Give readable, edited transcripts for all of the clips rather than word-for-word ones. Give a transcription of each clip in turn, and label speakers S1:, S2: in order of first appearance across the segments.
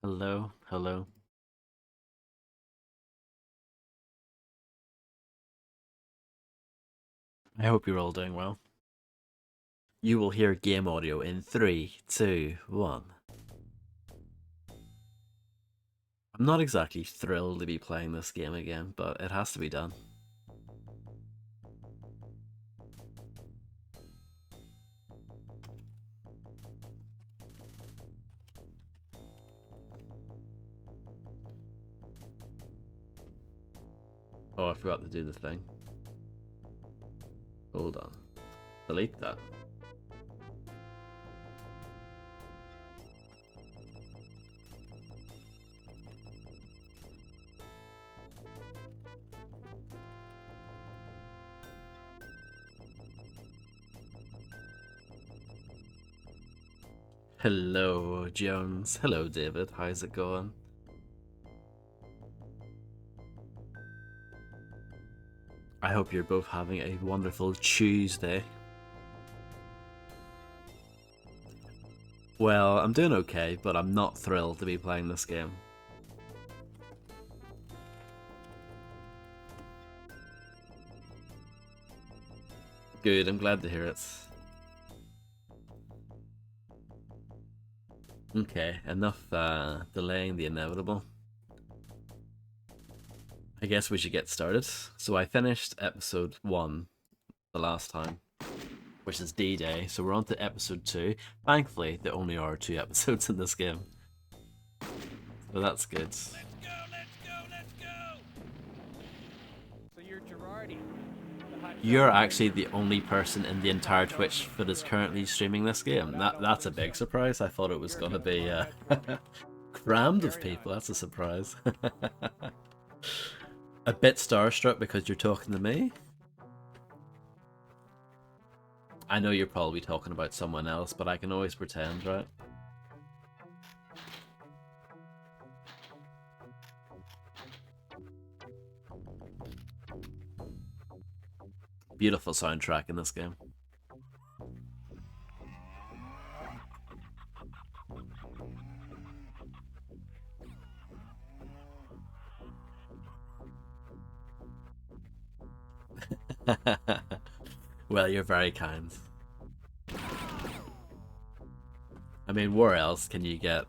S1: Hello, hello. I hope you're all doing well. You will hear game audio in three, two, one. I'm not exactly thrilled to be playing this game again, but it has to be done. Oh, I forgot to do the thing. Hold on. Delete that. Hello, Jones. Hello, David. How's it going? I hope you're both having a wonderful Tuesday. Well, I'm doing okay, but I'm not thrilled to be playing this game. Good, I'm glad to hear it. Okay, enough delaying the inevitable. I guess we should get started. So I finished episode 1 the last time, which is D-Day, so we're on to episode 2. Thankfully, there only are 2 episodes in this game. So that's good.
S2: Let's go! So you're Girardi.
S1: You're actually the only person in the entire Twitch that is currently streaming this game. That's a big surprise. I thought it was going to be crammed with people. That's a surprise. A bit starstruck because you're talking to me. I know you're probably talking about someone else, but I can always pretend, right? Beautiful soundtrack in this game. Well, you're very kind. I mean, where else can you get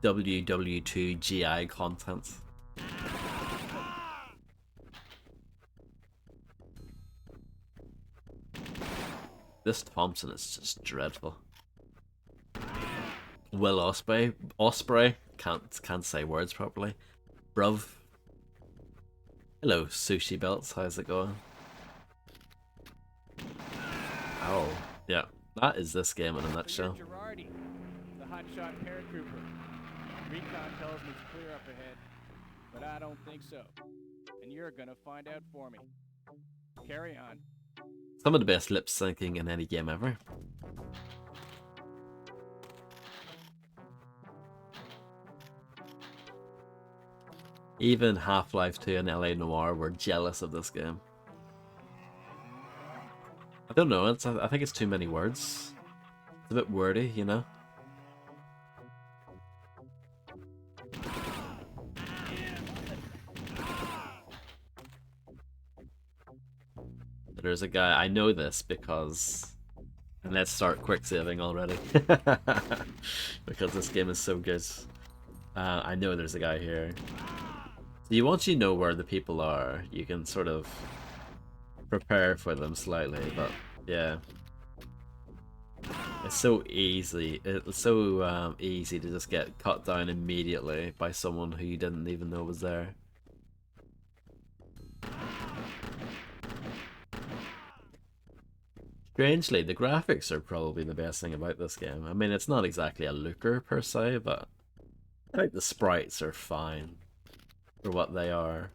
S1: WWII content? This Thompson is just dreadful. Will Osprey can't say words properly. Bruv. Hello, sushi belts. How's it going? Oh, yeah. That is this game in a nutshell.
S2: So you're Girardi, the hotshot paratrooper. Recon tells me it's clear up ahead, but I don't think so. And you're gonna find out for me. Carry on.
S1: Some of the best lip syncing in any game ever. Even Half-Life 2 and LA Noire were jealous of this game. I don't know, I think it's too many words. It's a bit wordy, you know? There's a guy, I know this because... And let's start quick saving already. Because this game is so good. I know there's a guy here. So once you know where the people are, you can sort of prepare for them slightly, but yeah. It's so easy. It's so easy to just get cut down immediately by someone who you didn't even know was there. Strangely, the graphics are probably the best thing about this game. I mean, it's not exactly a looker per se, but I think the sprites are fine for what they are.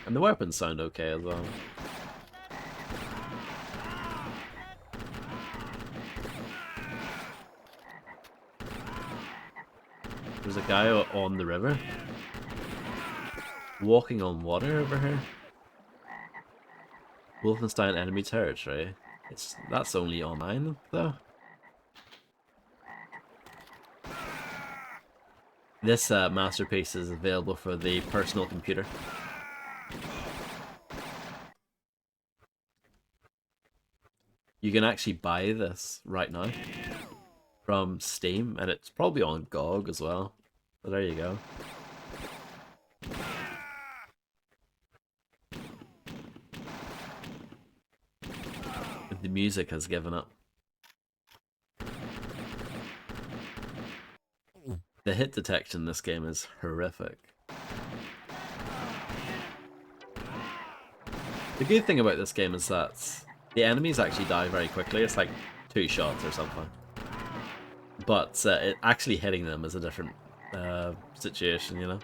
S1: And the weapons sound okay as well. There's a guy on the river. Walking on water over here. Wolfenstein enemy territory. That's only online though. This masterpiece is available for the personal computer. You can actually buy this right now from Steam, and it's probably on GOG as well. But there you go. The music has given up. The hit detection in this game is horrific. The good thing about this game is that the enemies actually die very quickly. It's like 2 shots or something. But actually hitting them is a different situation, you know?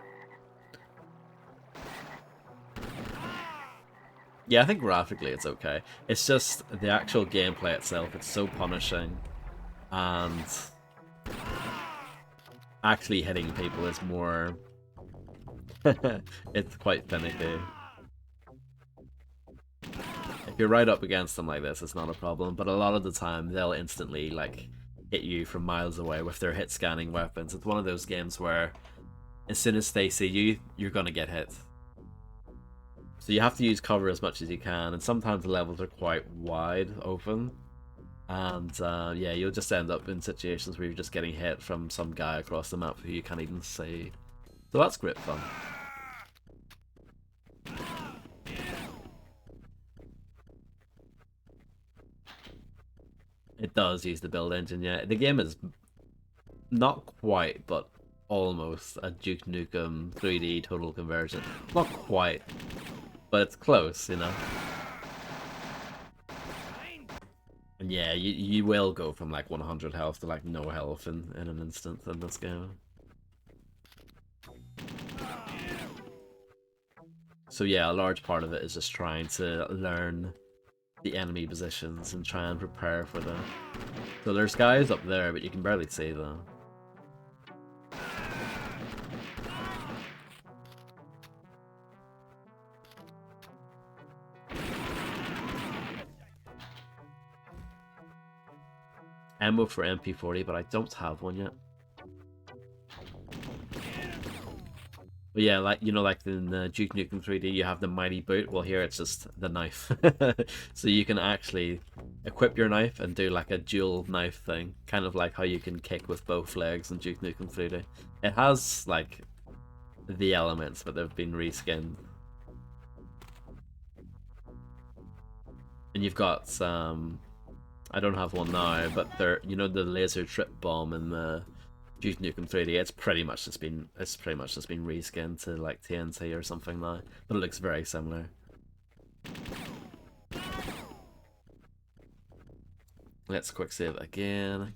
S1: Yeah, I think graphically it's okay. It's just the actual gameplay itself, it's so punishing. And actually hitting people is more... it's quite finicky. If you're right up against them like this, it's not a problem, but a lot of the time they'll instantly like hit you from miles away with their hit scanning weapons. It's one of those games where as soon as they see you, you're gonna get hit. So you have to use cover as much as you can, and sometimes the levels are quite wide open. And yeah, you'll just end up in situations where you're just getting hit from some guy across the map who you can't even see. So that's great fun. It does use the build engine, yeah. The game is not quite, but almost a Duke Nukem 3D total conversion. Not quite, but it's close, you know. And yeah, you will go from like 100 health to like no health in an instant in this game. So yeah, a large part of it is just trying to learn the enemy positions and try and prepare for them. So there's guys up there, but you can barely see them. Ammo for MP40, but I don't have one yet. But yeah, like you know, like in Duke Nukem 3D, you have the mighty boot. Well, here it's just the knife, so you can actually equip your knife and do like a dual knife thing, kind of like how you can kick with both legs in Duke Nukem 3D. It has like the elements, but they've been reskinned. And you've got I don't have one now, but they're you know the laser trip bomb in the Duke Nukem 3D. It's pretty much just been reskinned to like TNT or something now, but it looks very similar. Let's quick save again.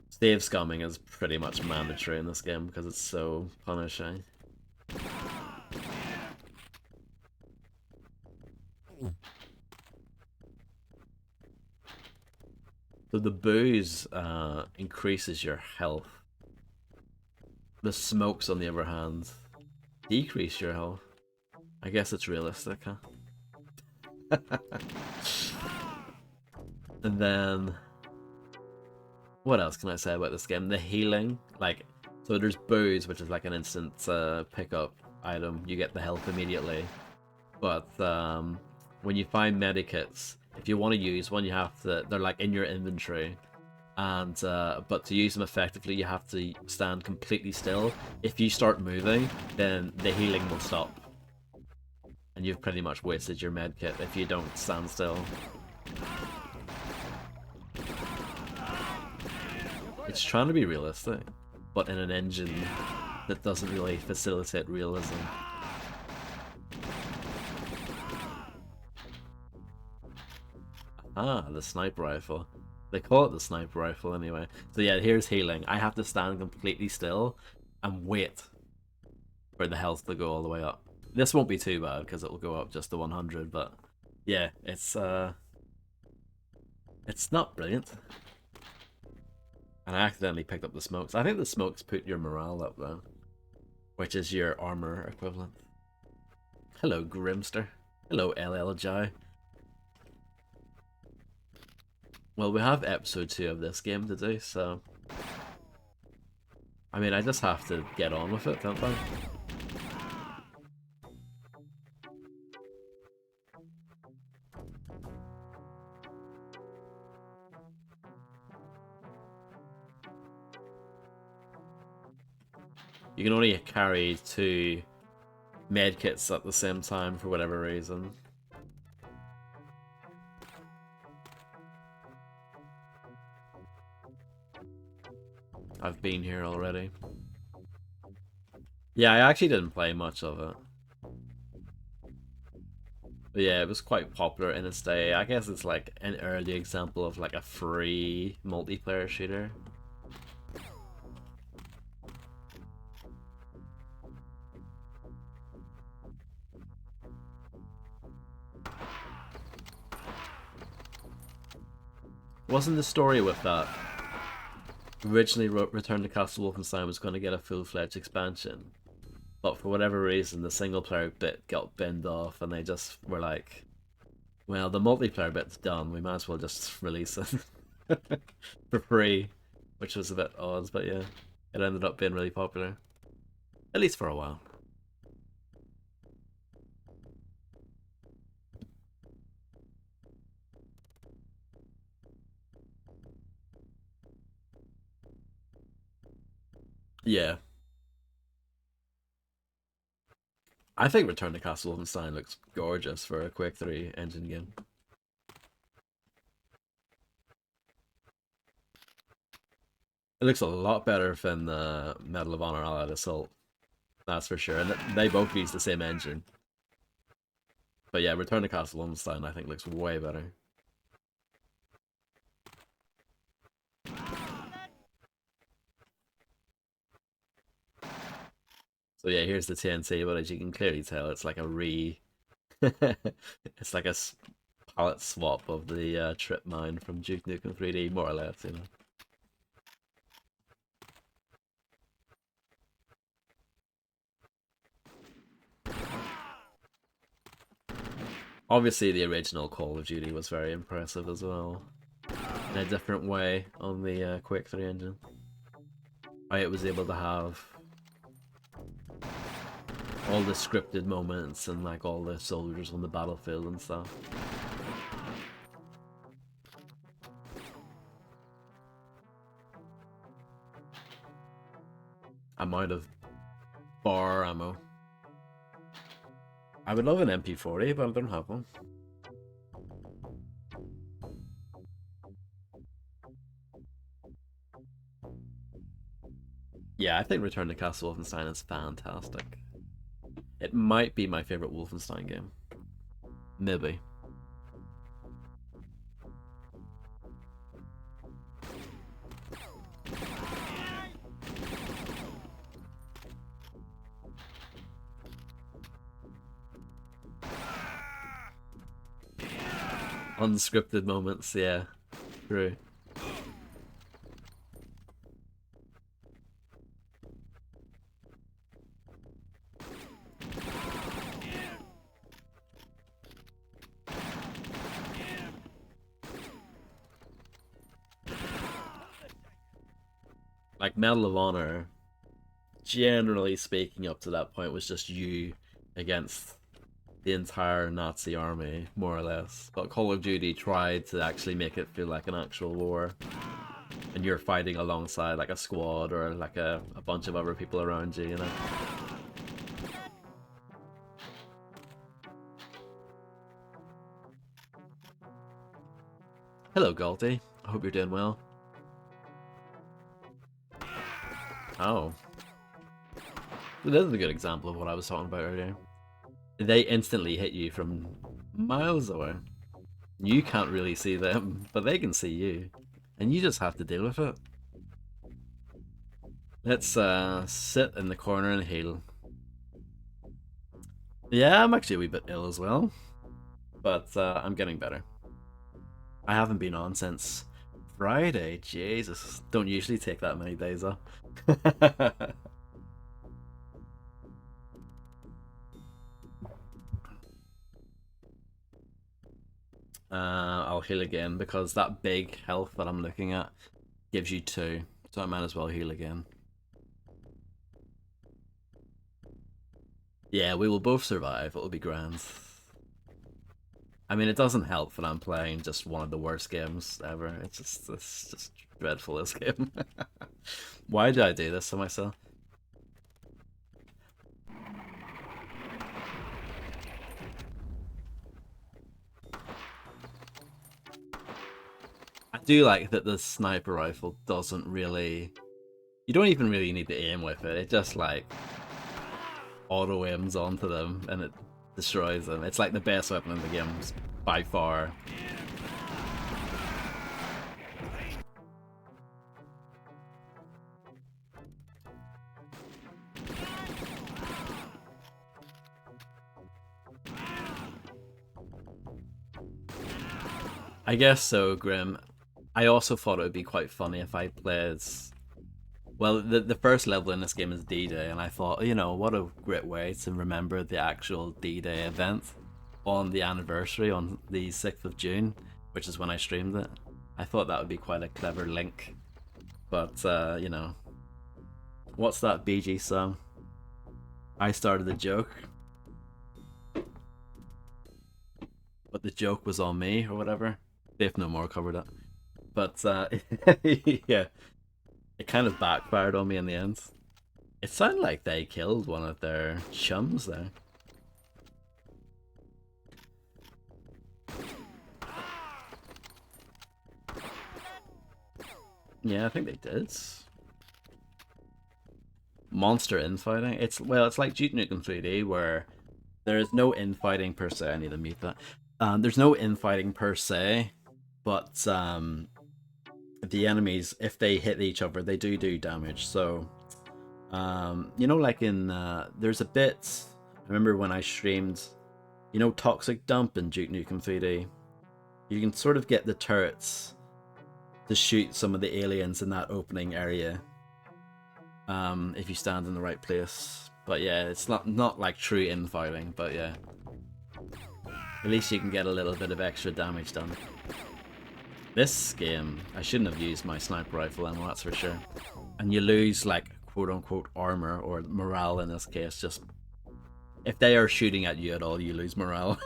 S1: Save scumming is pretty much mandatory in this game because it's so punishing. So the booze increases your health. The smokes, on the other hand, decrease your health. I guess it's realistic, huh? And then, what else can I say about this game? The healing, like, so there's booze, which is like an instant pickup item. You get the health immediately. But when you find medikits, if you want to use one, you have to. They're like in your inventory, and but to use them effectively, you have to stand completely still. If you start moving, then the healing will stop, and you've pretty much wasted your medkit if you don't stand still. It's trying to be realistic, but in an engine that doesn't really facilitate realism. Ah, the sniper rifle. They call it the sniper rifle anyway. So yeah, here's healing. I have to stand completely still and wait for the health to go all the way up. This won't be too bad because it will go up just to 100, but yeah, it's not brilliant. And I accidentally picked up the smokes. I think the smokes put your morale up though, which is your armor equivalent. Hello, Grimster. Hello, LLJ. Well, we have episode 2 of this game to do, so... I mean, I just have to get on with it, don't I? You can only carry 2 medkits at the same time for whatever reason. I've been here already. Yeah, I actually didn't play much of it. But yeah, it was quite popular in its day. I guess it's like an early example of like a free multiplayer shooter. Wasn't the story with that? Originally, Return to Castle Wolfenstein was going to get a full-fledged expansion, but for whatever reason, the single-player bit got binned off, and they just were like, well, the multiplayer bit's done, we might as well just release it for free, which was a bit odd, but yeah, it ended up being really popular. At least for a while. Yeah. I think Return to Castle Wolfenstein looks gorgeous for a Quake 3 engine game. It looks a lot better than Medal of Honor Allied Assault. That's for sure. And they both use the same engine. But yeah, Return to Castle Wolfenstein I think looks way better. So yeah, here's the TNT, but as you can clearly tell, it's like a it's like a palette swap of the trip mine from Duke Nukem 3D, more or less, you know. Obviously, the original Call of Duty was very impressive as well, in a different way on the Quake 3 engine. It was able to have all the scripted moments and like all the soldiers on the battlefield and stuff. Amount of bar ammo. I would love an MP40, but I don't have one. Yeah, I think Return to Castle Wolfenstein is fantastic. It might be my favorite Wolfenstein game. Maybe. Unscripted moments, yeah. True. Like Medal of Honor, generally speaking, up to that point was just you against the entire Nazi army, more or less. But Call of Duty tried to actually make it feel like an actual war, and you're fighting alongside like a squad or like a bunch of other people around you, you know. Hello, Galty. I hope you're doing well. Oh. This is a good example of what I was talking about earlier. They instantly hit you from miles away. You can't really see them, but they can see you. And you just have to deal with it. Let's sit in the corner and heal. Yeah, I'm actually a wee bit ill as well. But I'm getting better. I haven't been on since Friday. Jesus. Don't usually take that many days off. I'll heal again because that big health that I'm looking at gives you 2, so I might as well heal again. Yeah, we will both survive. It'll be grand. I mean, it doesn't help that I'm playing just one of the worst games ever. It's just dreadful, this game. Why did I do this to myself? I do like that the sniper rifle doesn't really... You don't even really need to aim with it. It just, like, auto-aims onto them and it destroys them. It's like the best weapon in the game by far. I guess so, Grim. I also thought it would be quite funny if I played... Well, the first level in this game is D-Day, and I thought, you know, what a great way to remember the actual D-Day event on the anniversary on the 6th of June, which is when I streamed it. I thought that would be quite a clever link. But, you know, what's that BG song? I started the joke, but the joke was on me, or whatever. Faith No More covered it. But, yeah, it kind of backfired on me in the end. It sounded like they killed one of their chums there. Yeah, I think they did. Monster infighting. It's like Duke Nukem 3D where there is no infighting per se. I need to mute that. There's no infighting per se, but the enemies, if they hit each other, they do damage. So, you know, like in there's a bit. I remember when I streamed, you know, Toxic Dump in Duke Nukem 3D. You can sort of get the turrets to shoot some of the aliens in that opening area. If you stand in the right place. But yeah, it's not like true infighting, but yeah. At least you can get a little bit of extra damage done. This game, I shouldn't have used my sniper rifle ammo, that's for sure. And you lose, like, quote-unquote armor, or morale in this case, just... If they are shooting at you at all, you lose morale.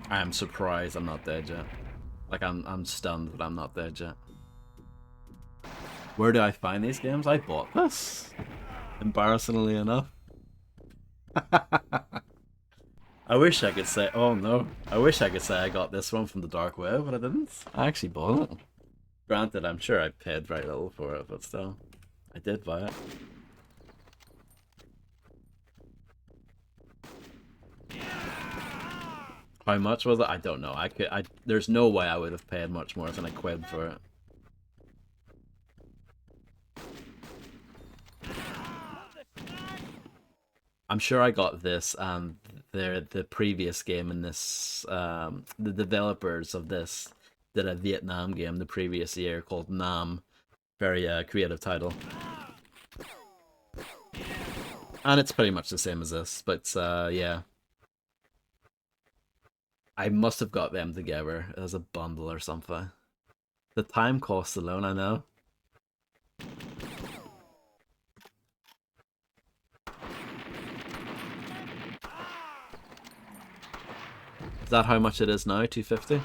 S1: I am surprised I'm not dead yet. Like, I'm stunned that I'm not dead yet. Where do I find these games? I bought this. Embarrassingly enough. I wish I could say, oh no. I wish I could say I got this one from the dark web, but I didn't. I actually bought it. Granted, I'm sure I paid very little for it, but still. I did buy it. How much was it? I don't know. There's no way I would have paid much more than a quid for it. I'm sure I got this and the previous game in this, the developers of this did a Vietnam game the previous year called Nam. Very creative title. And it's pretty much the same as this, but yeah. I must have got them together as a bundle or something. The time cost alone, I know. Is that how much it is now? 250?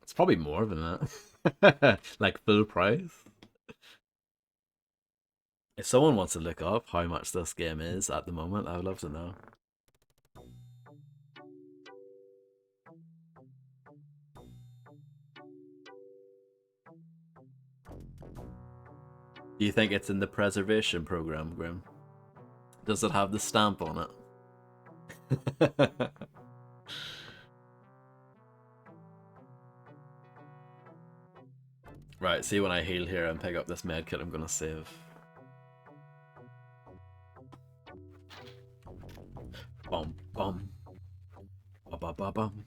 S1: It's probably more than that. Like full price. If someone wants to look up how much this game is at the moment, I would love to know. Do you think it's in the preservation program, Grim? Does it have the stamp on it? Right, see when I heal here and pick up this medkit I'm gonna save. Bum bum. Ba ba ba bum.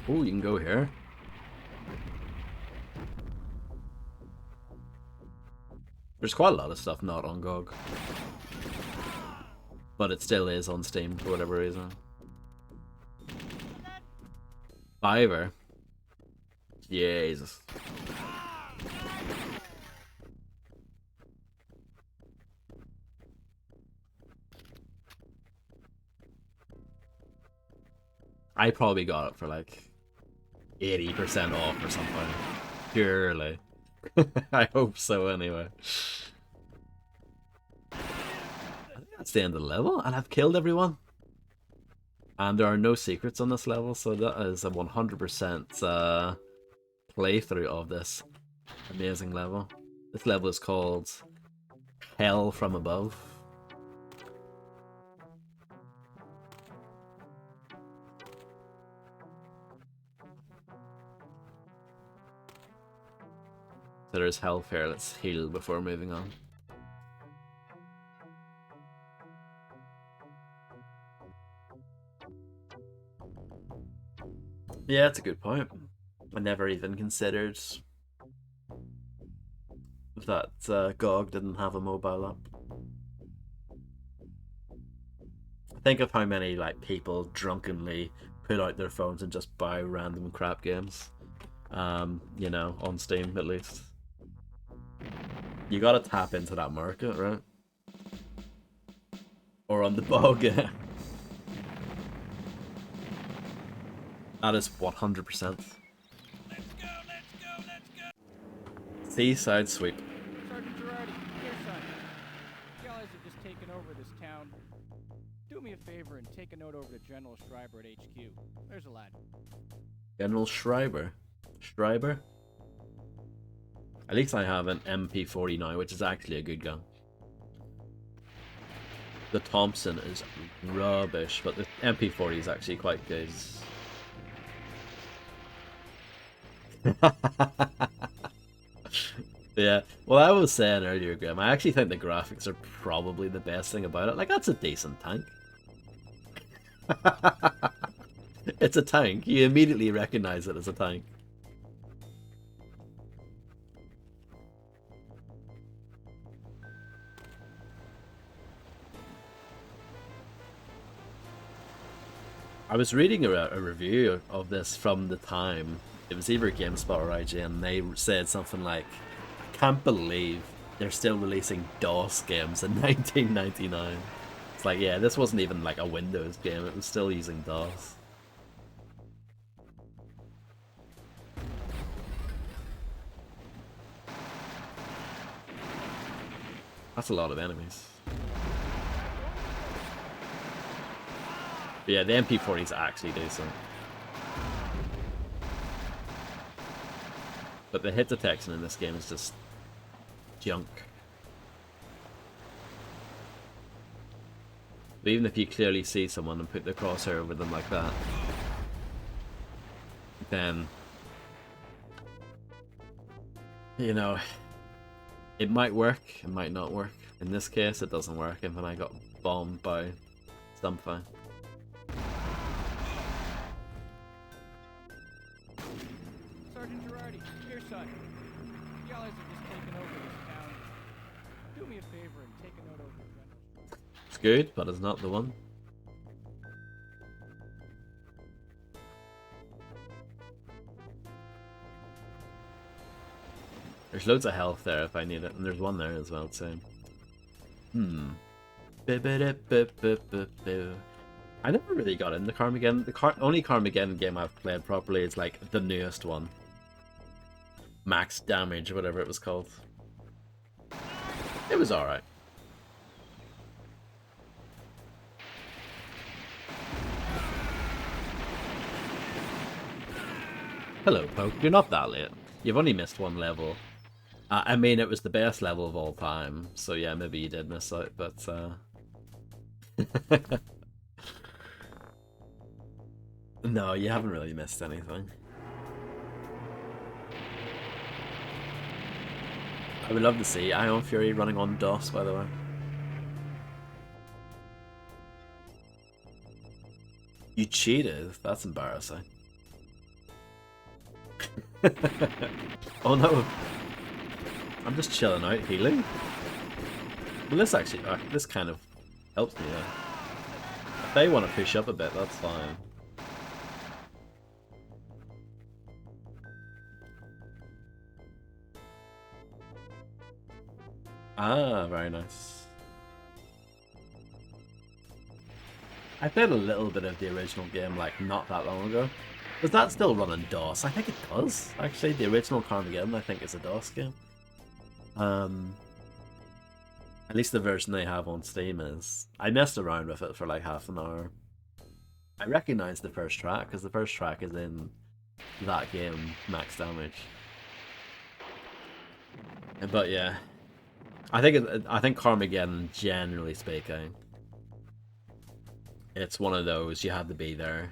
S1: Oh, you can go here. There's quite a lot of stuff not on GOG. But it still is on Steam for whatever reason. Fiverr. Jesus. I probably got it for like 80% off or something. Purely. I hope so anyway. I think that's the end of the level, and I've killed everyone. And there are no secrets on this level, so that is a 100% playthrough of this amazing level. This level is called Hell from Above. So there's Hellfire. Let's heal before moving on. Yeah, that's a good point. I never even considered that GOG didn't have a mobile app. Think of how many like people drunkenly put out their phones and just buy random crap games. You know, on Steam at least. You gotta tap into that market, right? Or on the bug. That is 100%. Seaside Sweep.
S2: Sergeant Girardi, here, son. You guys have just taken over this town. Do me a favor and take a note over to General Schreiber at HQ. There's a lad.
S1: General Schreiber. Schreiber? At least I have an MP40 now, which is actually a good gun. The Thompson is rubbish, but the MP40 is actually quite good. Yeah, well, I was saying earlier, Graham, I actually think the graphics are probably the best thing about it. Like, that's a decent tank. It's a tank. You immediately recognize it as a tank. I was reading a review of this from the time. It was either GameSpot or IGN, and they said something like, I can't believe they're still releasing DOS games in 1999. It's like, yeah, this wasn't even like a Windows game, it was still using DOS. That's a lot of enemies. But yeah, the MP40 is actually decent. But the hit detection in this game is just junk. But even if you clearly see someone and put the crosshair over them like that, then, you know, it might work, it might not work. In this case, it doesn't work, and then I got bombed by something.
S2: Sergeant Girardi, here, son. You guys have just taken over this town. Do me a favor and take a note over to General.
S1: It's good, but it's not the one. There's loads of health there if I need it, and there's one there as well too. I never really got into Carmageddon. The only Carmageddon game I've played properly is like the newest one. Max Damage, whatever it was called. It was alright. Hello, Poke. You're not that late. You've only missed one level. I mean, it was the best level of all time, so yeah, maybe you did miss out, but no, you haven't really missed anything. I would love to see Ion Fury running on DOS, by the way. You cheated? That's embarrassing. Oh no. I'm just chilling out, healing. Well, this actually, this kind of helps me. If they want to push up a bit, that's fine. Ah, very nice. I played a little bit of the original game, like, not that long ago. Does that still run on DOS? I think it does, actually. The original Carmageddon, I think, is a DOS game. At least the version they have on Steam is. I messed around with it for like half an hour. I recognize the first track, because the first track is in that game, Max Damage. But yeah, I think Carmageddon, generally speaking, it's one of those you had to be there,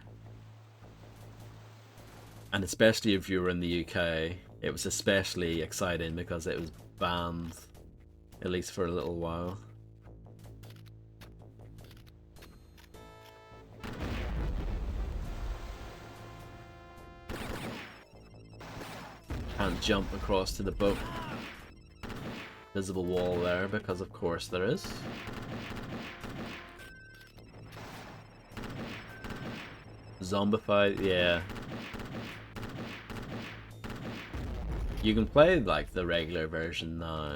S1: and especially if you were in the UK, it was especially exciting because it was banned, at least for a little while. Can't jump across to the boat. Visible wall there, because of course there is. Zombified, yeah. You can play like the regular version now.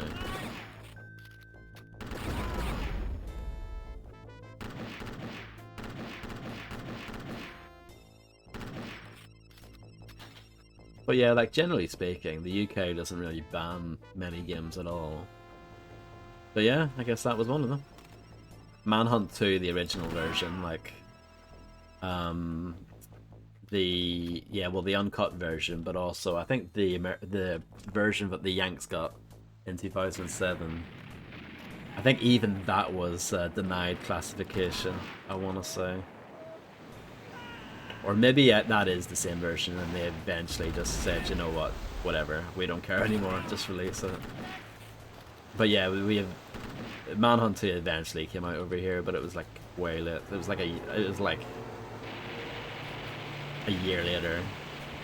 S1: But yeah, like generally speaking, the UK doesn't really ban many games at all. But yeah, I guess that was one of them. Manhunt 2, the original version, like the uncut version, but also I think the version that the Yanks got in 2007. I think even that was denied classification, I want to say. Or maybe that is the same version and they eventually just said, you know what, whatever, we don't care anymore, just release it. But yeah, we have Manhunt 2 eventually came out over here, but it was like way late. It was like a year later.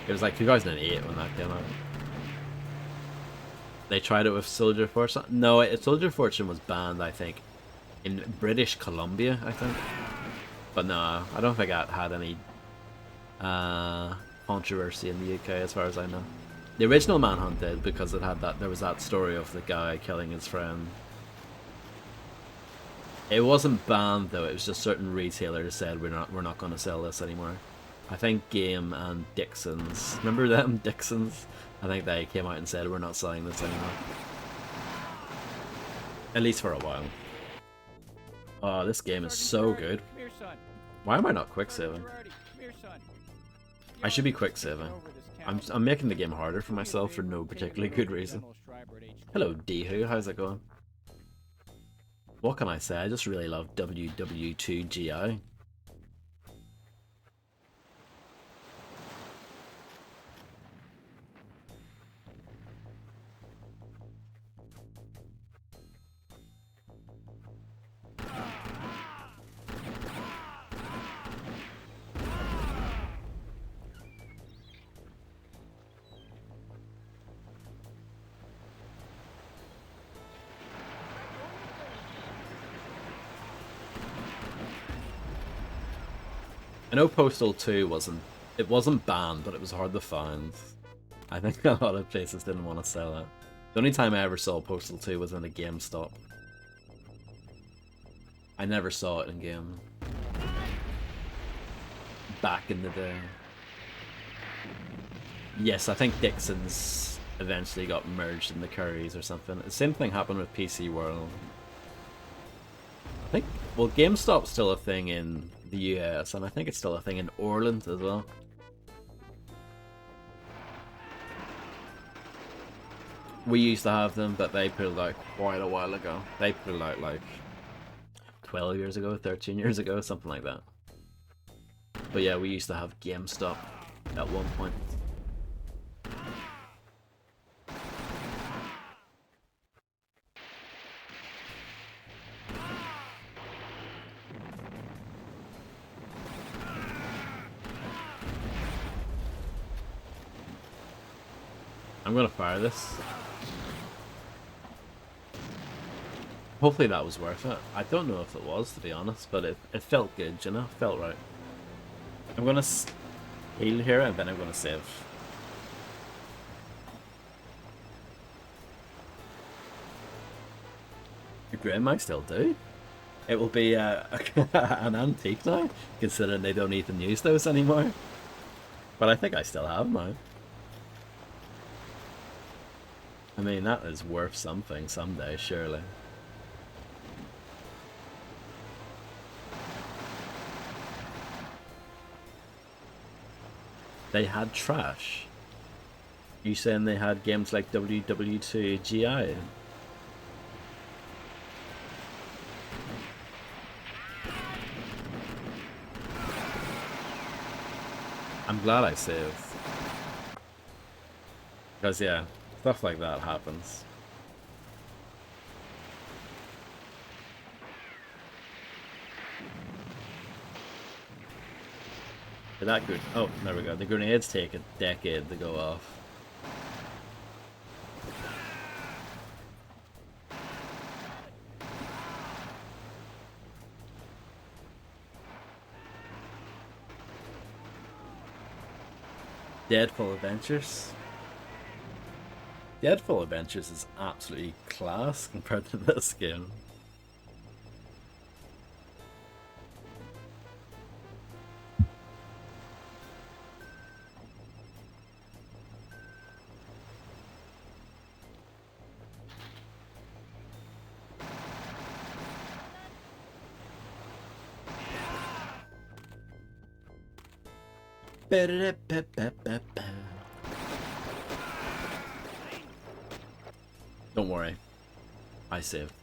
S1: It was like 2008 when that came out. They tried it with Soldier Fortune. No, Soldier Fortune was banned, I think, in British Columbia, I think. But no, I don't think that had any controversy in the UK as far as I know. The original Manhunt did, because it had that. There was that story of the guy killing his friend. It wasn't banned though. It was just certain retailers said we're not going to sell this anymore. I think Game and Dixon's. Remember them, Dixon's? I think they came out and said we're not selling this anymore. At least for a while. Oh, this game is so good. Why am I not quick saving? I should be quick saving. I'm making the game harder for myself for no particularly good reason. Hello, Dehu. How's it going? What can I say? I just really love WWII. I know Postal 2 wasn't banned, but it was hard to find. I think a lot of places didn't want to sell it. The only time I ever saw Postal 2 was in a GameStop. I never saw it in game. Back in the day. Yes, I think Dixon's eventually got merged in the Currys or something. The same thing happened with PC World. I think, well, GameStop's still a thing in the US, and I think it's still a thing in Ireland as well. We used to have them, but they pulled out quite a while ago. They pulled out like 12 years ago, 13 years ago, something like that. But yeah, we used to have GameStop at one point. I'm gonna fire this. Hopefully that was worth it. I don't know if it was, to be honest, but it felt good, you know? Felt right. I'm gonna heal here and then I'm gonna save. The Grey might still do. It will be an antique now, considering they don't even use those anymore. But I think I still have mine. I mean, that is worth something someday, surely. They had trash. You saying they had games like WWII? I'm glad I saved. Because yeah, stuff like that happens. Did that good? Oh, there we go. The grenades take a decade to go off. Deadfall Adventures. Deadfall Adventures is absolutely class compared to this game. Don't worry, I saved.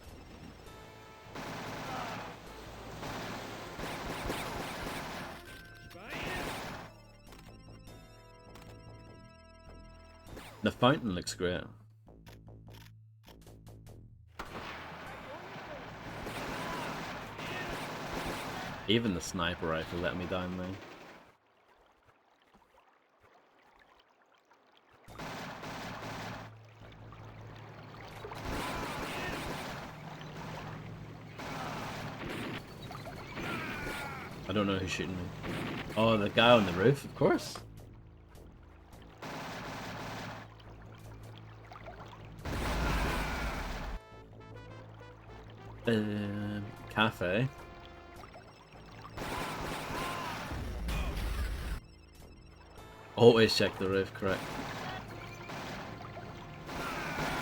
S1: The fountain looks great. Even the sniper rifle let me down there. I don't know who's shooting me. Oh, the guy on the roof, of course. Cafe. Always check the roof, correct.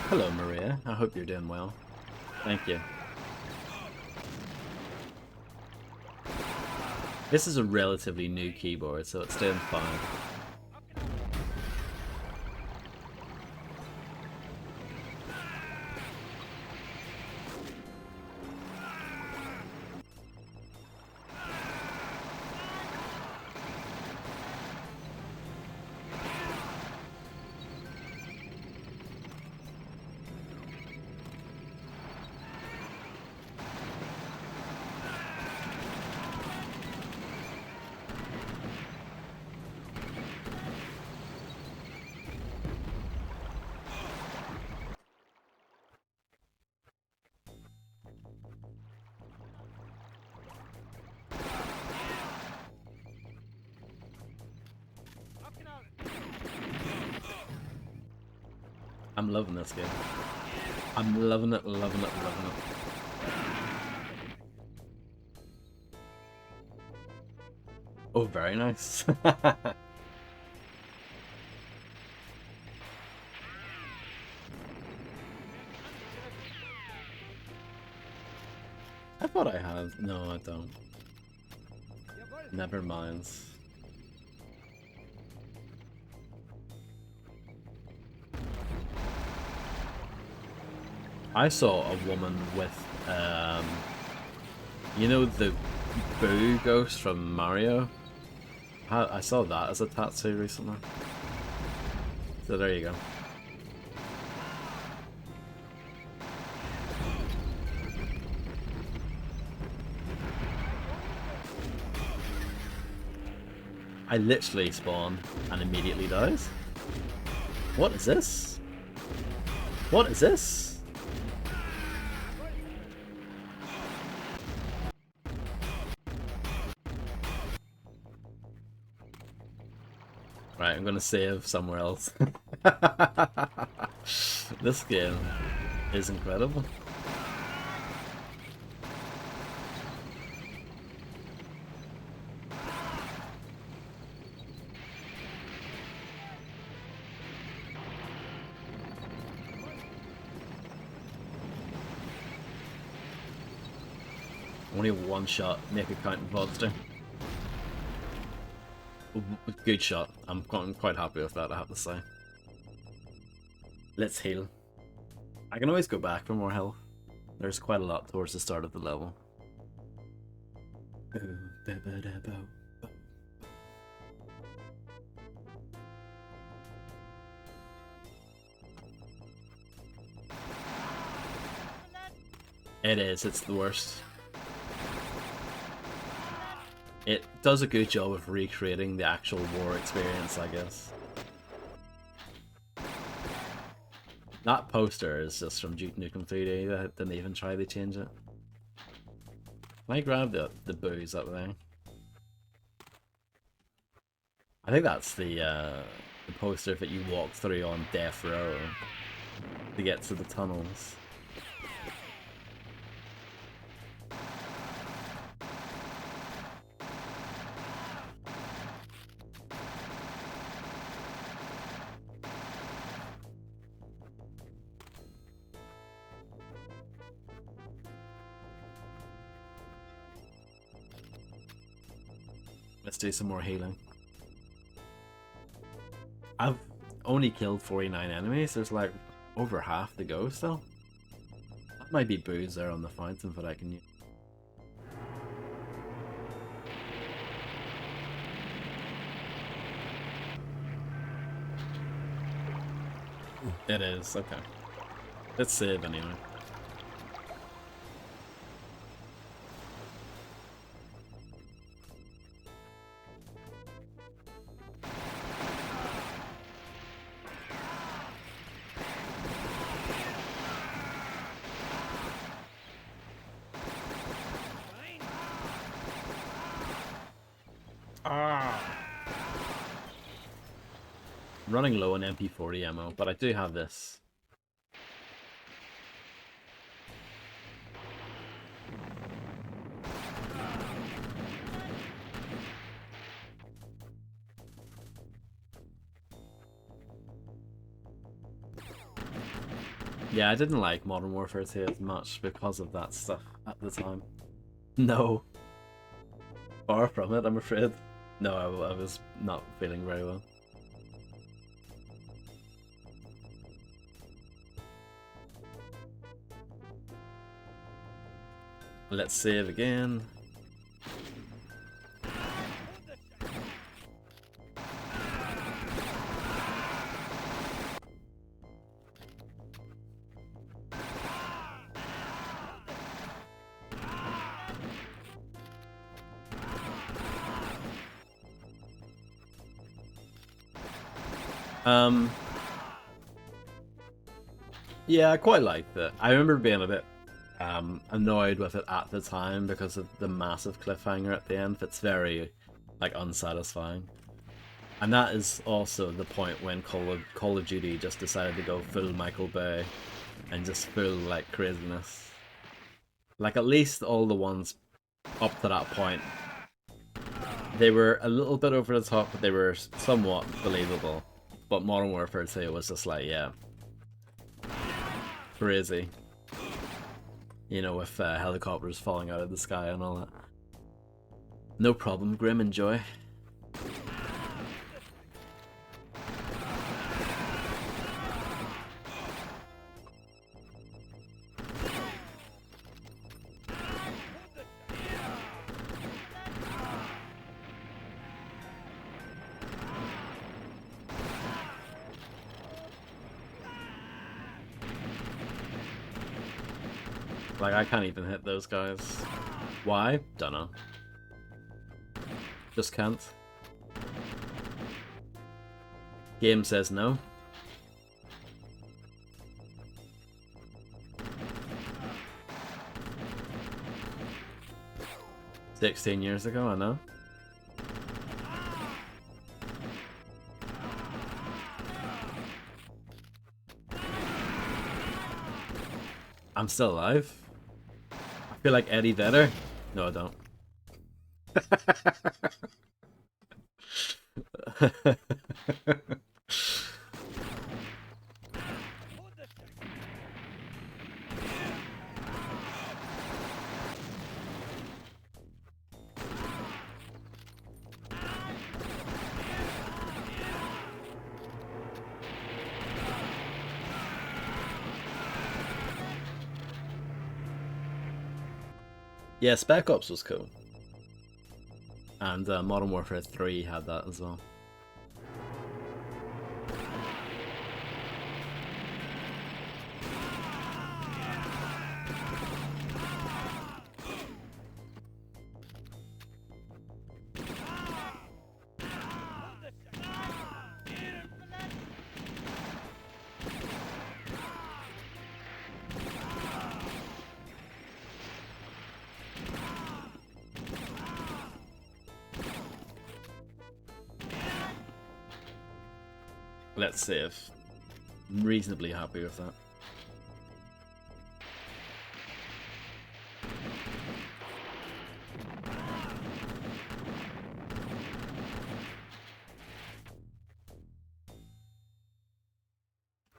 S1: Hello, Maria. I hope you're doing well. Thank you. This is a relatively new keyboard, so it's doing fine. I'm loving this game. I'm loving it, loving it, loving it. Oh, very nice. I thought I had. No, I don't. Never mind. I saw a woman with, you know, the Boo ghost from Mario? I saw that as a tattoo recently. So there you go. I literally spawn and immediately dies. What is this? What is this? Right, I'm gonna save somewhere else. This game is incredible. Only one shot, make it count in Vodster. Good shot. I'm quite happy with that, I have to say. Let's heal. I can always go back for more health. There's quite a lot towards the start of the level. It's the worst. It does a good job of recreating the actual war experience, I guess. That poster is just from Duke Nukem 3D, that didn't even try to change it. Can I grab the booze up there? I think that's the poster that you walk through on Death Row to get to the tunnels. Let's do some more healing. I've only killed 49 enemies, there's like over half to go still. That might be booze there on the fountain that I can use. It is, okay. Let's save anyway. I'm running low on MP40 ammo, but I do have this. Yeah, I didn't like Modern Warfare 2 as much because of that stuff at the time. No. Far from it, I'm afraid. No, I was not feeling very well. Let's save again. Yeah, I quite liked it. I remember being a bit annoyed with it at the time because of the massive cliffhanger at the end. It's very like unsatisfying, and that is also the point when Call of Duty just decided to go full Michael Bay and just full like craziness. Like at least all the ones up to that point, they were a little bit over the top, but they were somewhat believable. But Modern Warfare 2 was just like, yeah, crazy. You know, with helicopters falling out of the sky and all that. No problem, Grim, enjoy. Like, I can't even hit those guys. Why? Dunno. Just can't. Game says no. 16 years ago, I know. I'm still alive. I feel like Eddie Vedder. No, I don't. Yeah, Spec Ops was cool. And Modern Warfare 3 had that as well. Let's save. I'm reasonably happy with that.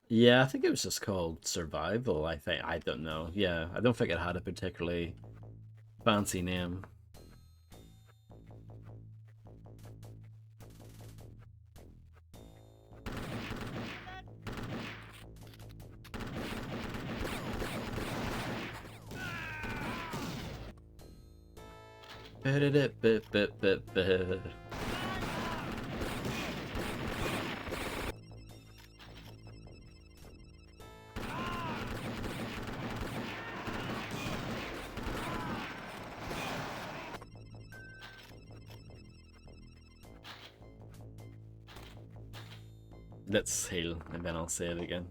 S1: Yeah, I think it was just called Survival, I think. I don't know. Yeah, I don't think it had a particularly fancy name. Let's heal and then I'll save again.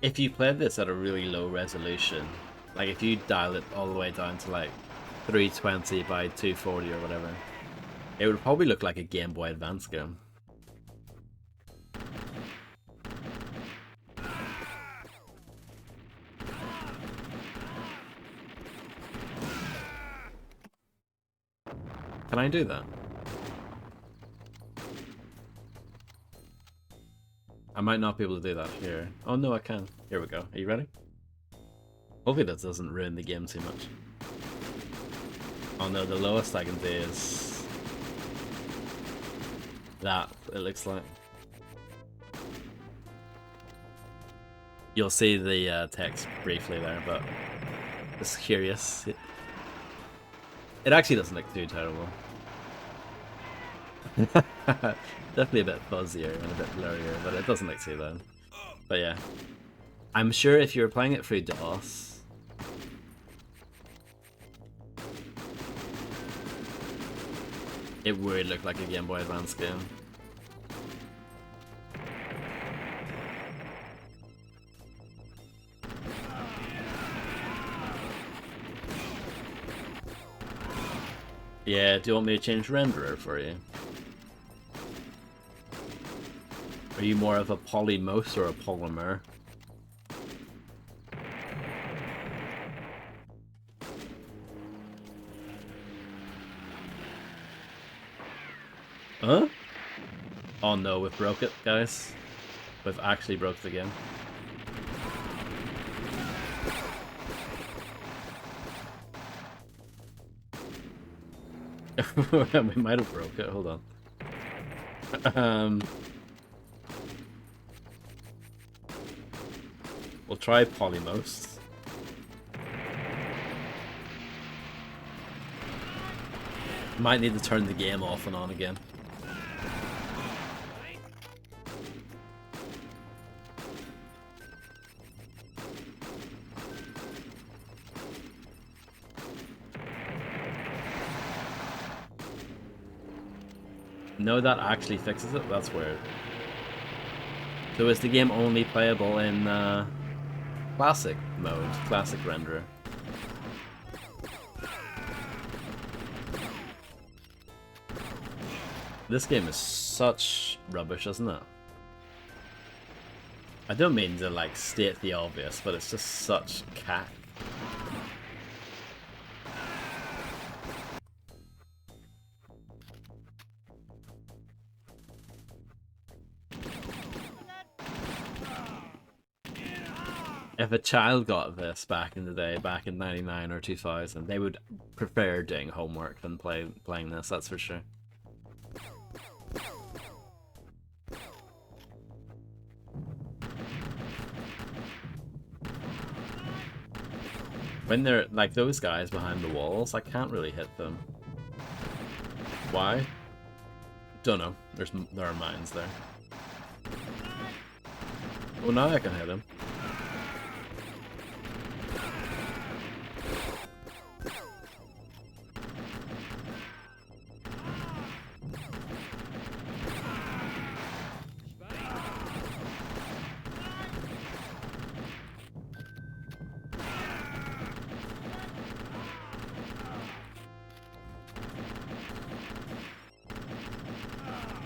S1: If you played this at a really low resolution, like if you dial it all the way down to like 320 by 240 or whatever, it would probably look like a Game Boy Advance game. Can I do that? I might not be able to do that here. Oh no, I can. Here we go. Are you ready? Hopefully that doesn't ruin the game too much. Oh no, the lowest I can do is that, it looks like. You'll see the text briefly there, but just curious. It actually doesn't look too terrible. Definitely a bit fuzzier and a bit blurrier, but it doesn't look too bad. But yeah, I'm sure if you were playing it through DOS, it would look like a Game Boy Advance game. Yeah, do you want me to change renderer for you? Are you more of a polymorph or a polymer? Huh? Oh no, we've broke it, guys. We've actually broke the game. We might have broke it, hold on. We'll try polymorphs. Might need to turn the game off and on again. No, that actually fixes it? That's weird. So is the game only playable in classic mode, classic renderer? This game is such rubbish, isn't it? I don't mean to like state the obvious, but it's just such cack. If a child got this back in the day, back in 99 or 2000, they would prefer doing homework than playing this, that's for sure. When they're like those guys behind the walls, I can't really hit them. Why? Don't know. There are mines there. Oh, now I can hit him.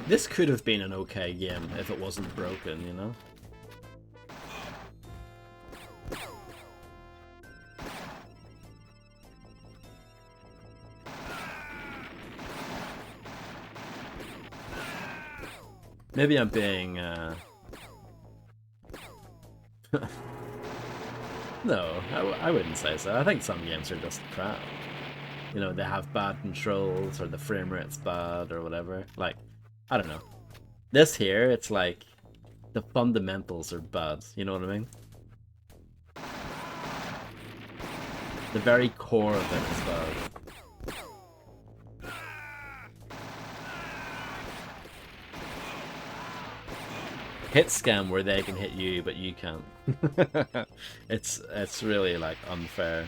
S1: This could have been an okay game if it wasn't broken, you know? Maybe I'm being, No, I wouldn't say so. I think some games are just crap. You know, they have bad controls, or the frame rate's bad, or whatever. Like, I don't know. This here, it's like, the fundamentals are bad, you know what I mean? The very core of it is bad. Hit scam where they can hit you, but you can't. It's really, like, unfair.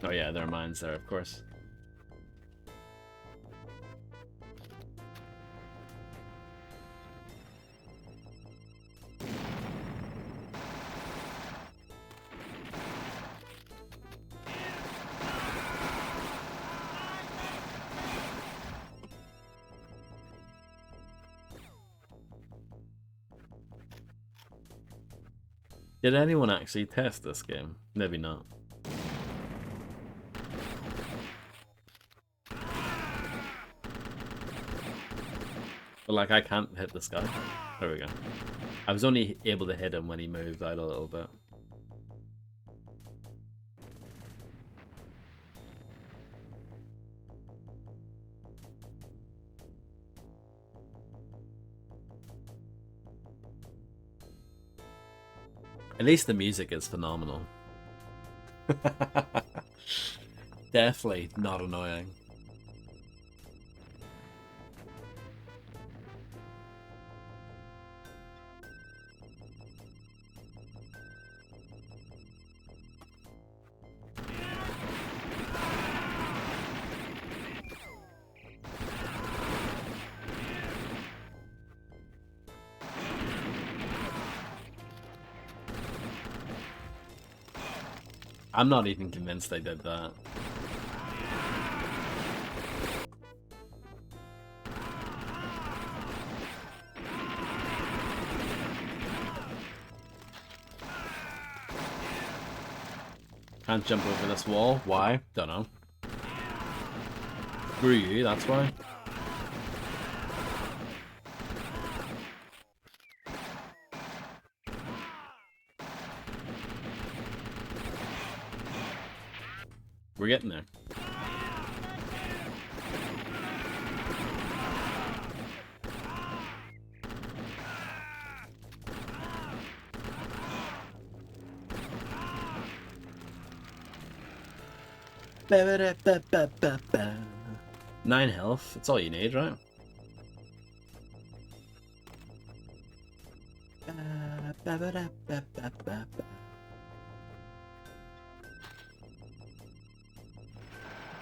S1: Oh yeah, there are mines there, of course. Did anyone actually test this game? Maybe not. But like, I can't hit this guy. There we go. I was only able to hit him when he moved out a little bit. At least the music is phenomenal. Definitely not annoying. I'm not even convinced they did that. Can't jump over this wall. Why? Don't know. Screw you, that's why. We're getting there. Ba-ba-da-ba-ba-ba-ba. 9 health, it's all you need, right?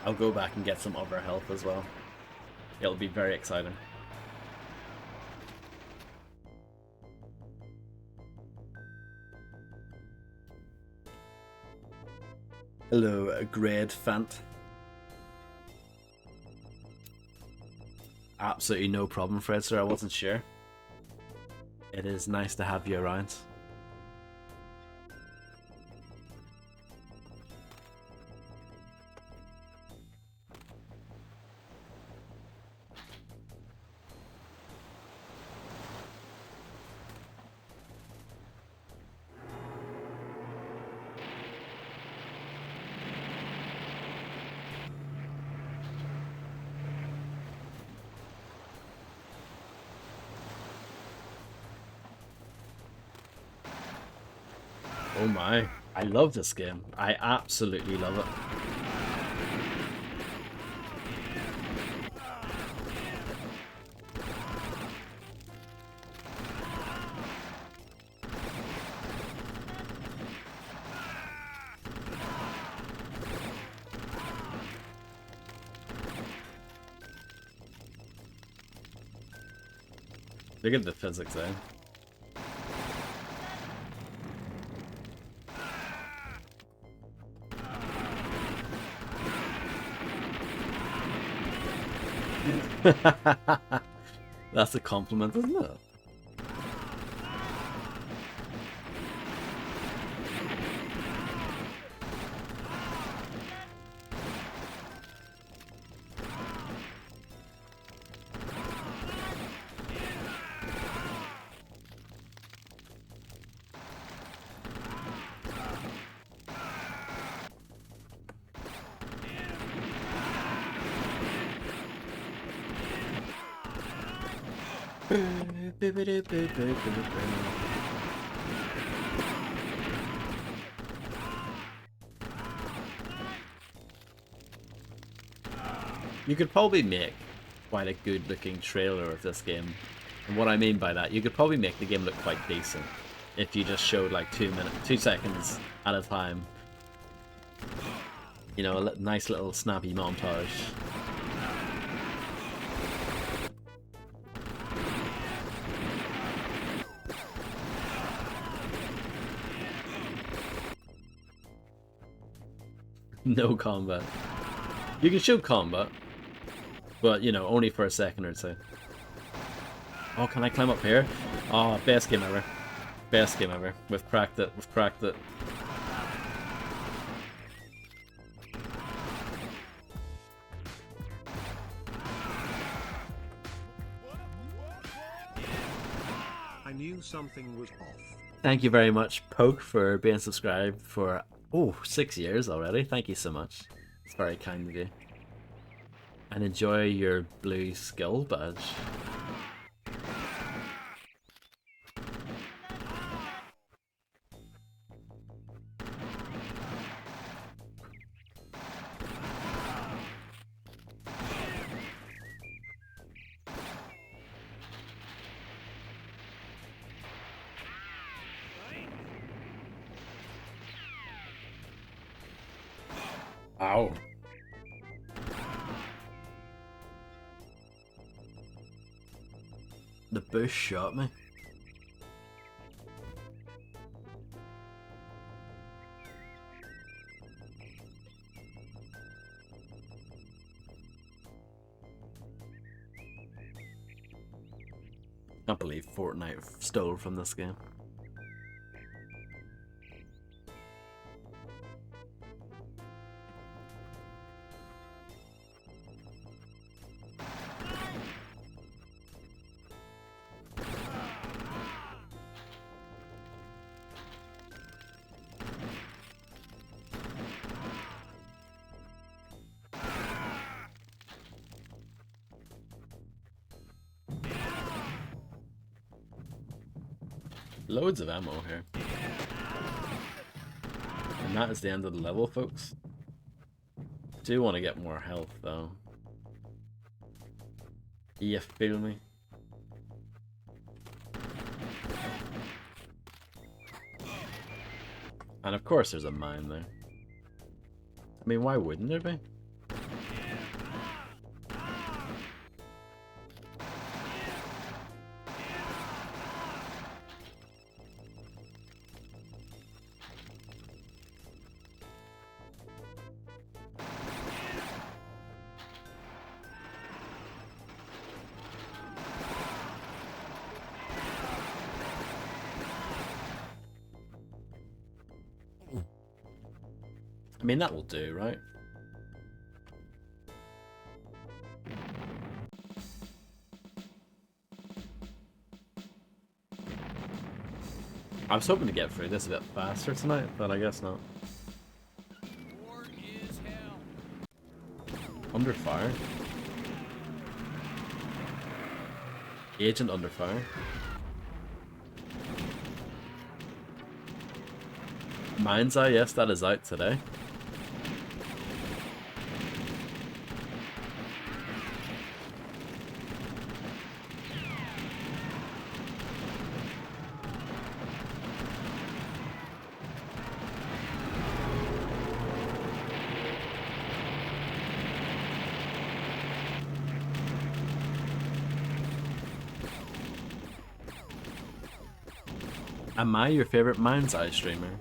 S1: I'll go back and get some other health as well. It'll be very exciting. Hello, Grade Fant. Absolutely no problem, Fred, sir. I wasn't sure. It is nice to have you around. Oh my, I love this game. I absolutely love it. Look at the physics there. That's a compliment, isn't it? You could probably make quite a good looking trailer of this game. And what I mean by that, you could probably make the game look quite decent if you just showed like 2 seconds at a time. You know, a nice little snappy montage. No combat. You can show combat, but you know, only for a second or two. Oh, can I climb up here? Oh, best game ever. Best game ever. We've cracked it. We've cracked it.
S3: I knew something was off.
S1: Thank you very much, Poke, for being subscribed for 6 years already. Thank you so much. It's very kind of you. And enjoy your blue skill badge. Ow. The bush shot me. Can't believe Fortnite stole from this game. Loads of ammo here. And that is the end of the level, folks. I do want to get more health, though. You feel me? And of course there's a mine there. I mean, why wouldn't there be? I mean, that will do, right? I was hoping to get through this a bit faster tonight, but I guess not.
S2: War is hell.
S1: Under fire. Agent under fire. Mind's Eye, yes, that is out today. Am I your favorite Mind's Eye streamer?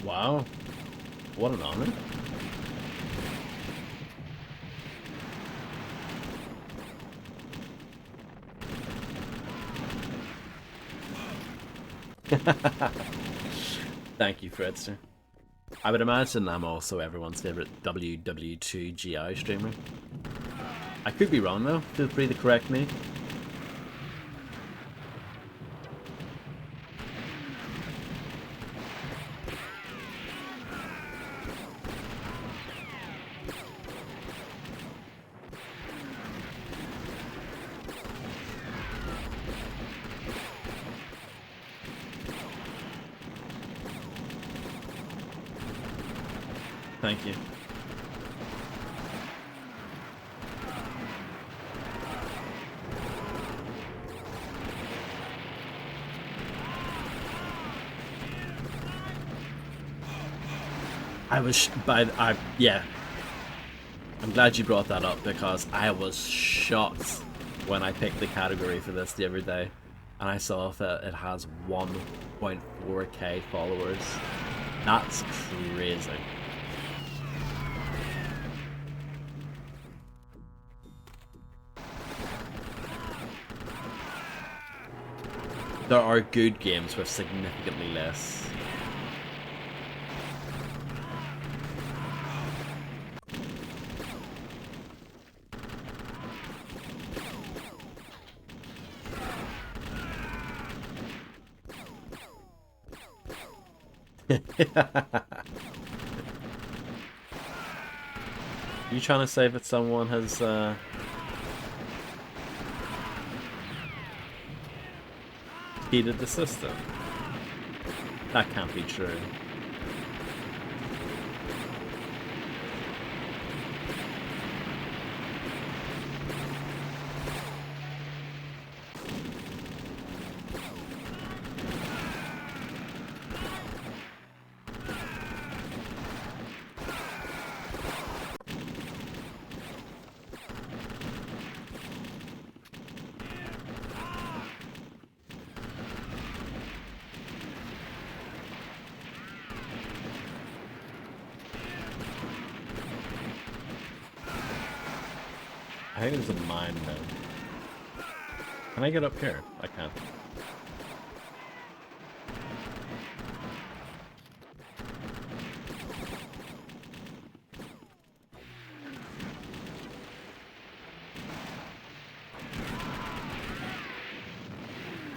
S1: Wow. What an honor. Thank you, Fredster. I would imagine I'm also everyone's favourite WWII streamer. I could be wrong though, feel free to correct me. Thank you. Yeah. I'm glad you brought that up because I was shocked when I picked the category for this the other day and I saw that it has 1.4k followers. That's crazy. There are good games with significantly less. You trying to say that someone has cheated the system? That can't be true. I think there's a mine though. Can I get up here? I can't.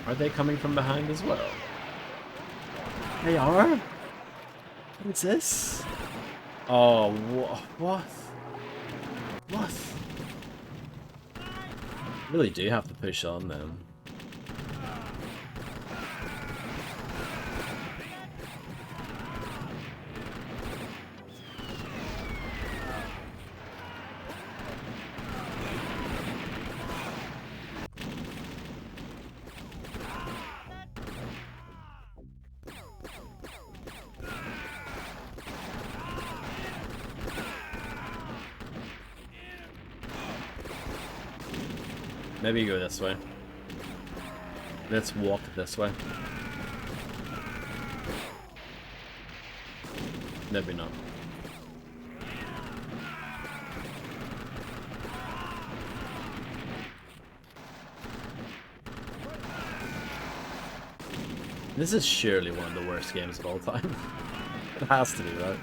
S1: Are they coming from behind as well? They are? What's this? Oh, what? What? Really do have to push on them. Maybe you go this way. Let's walk this way. Maybe not. This is surely one of the worst games of all time. It has to be, right?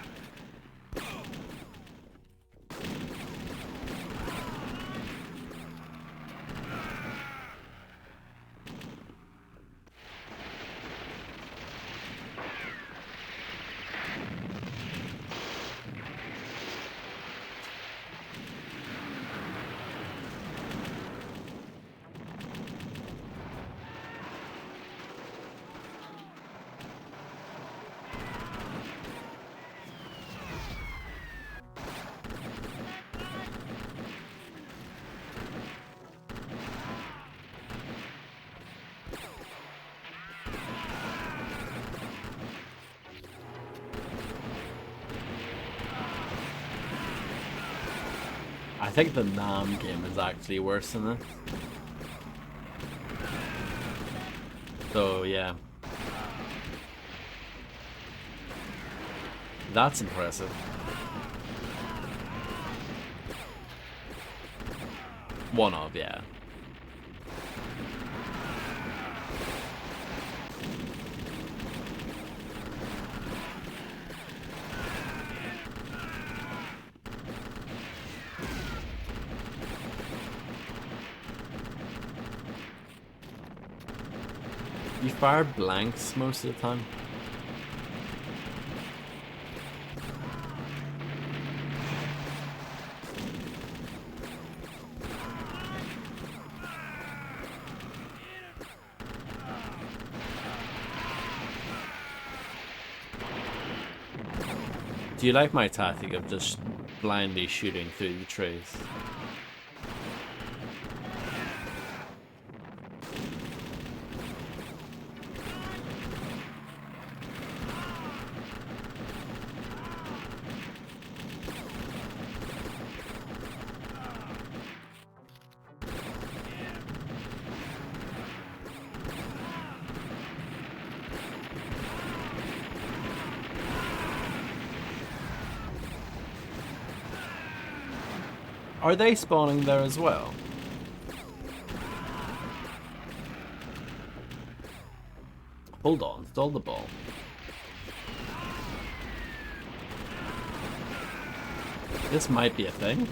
S1: I think the Nam game is actually worse than this. So yeah. That's impressive. One of, yeah. You fire blanks most of the time. Do you like my tactic of just blindly shooting through the trees? Are they spawning there as well? Hold on, stall the ball. This might be a thing.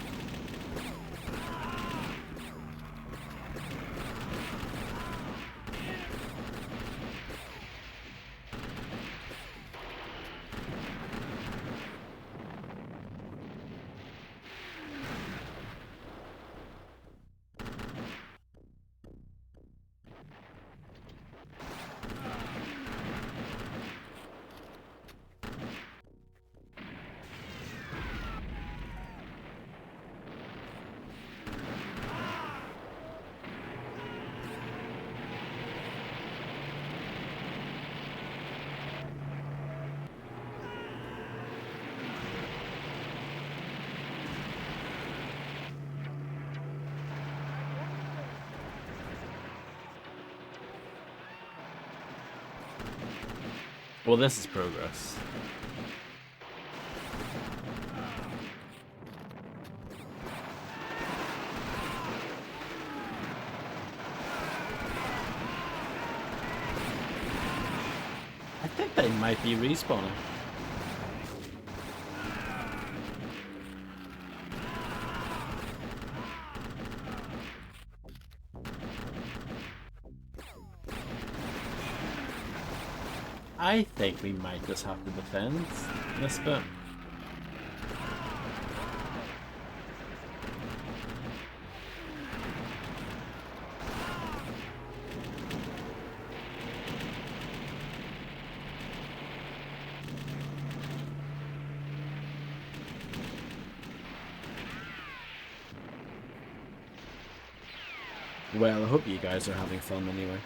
S1: Well, this is progress. I think they might be respawning. I think we might just have to defend this bit. Well, I hope you guys are having fun anyway.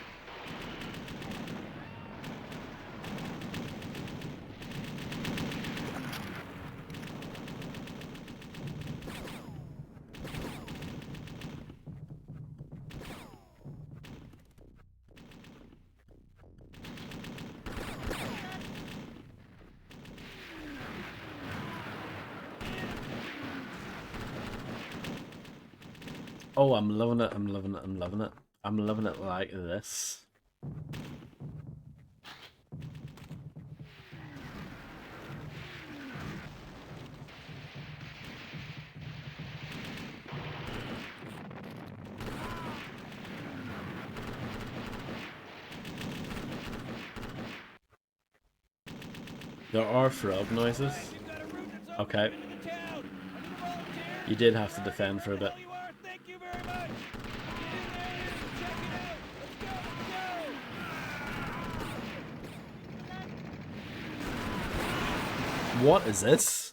S1: Oh, I'm loving it, I'm loving it, I'm loving it. I'm loving it like this. There are frog noises. Okay. You did have to defend for a bit. What is this?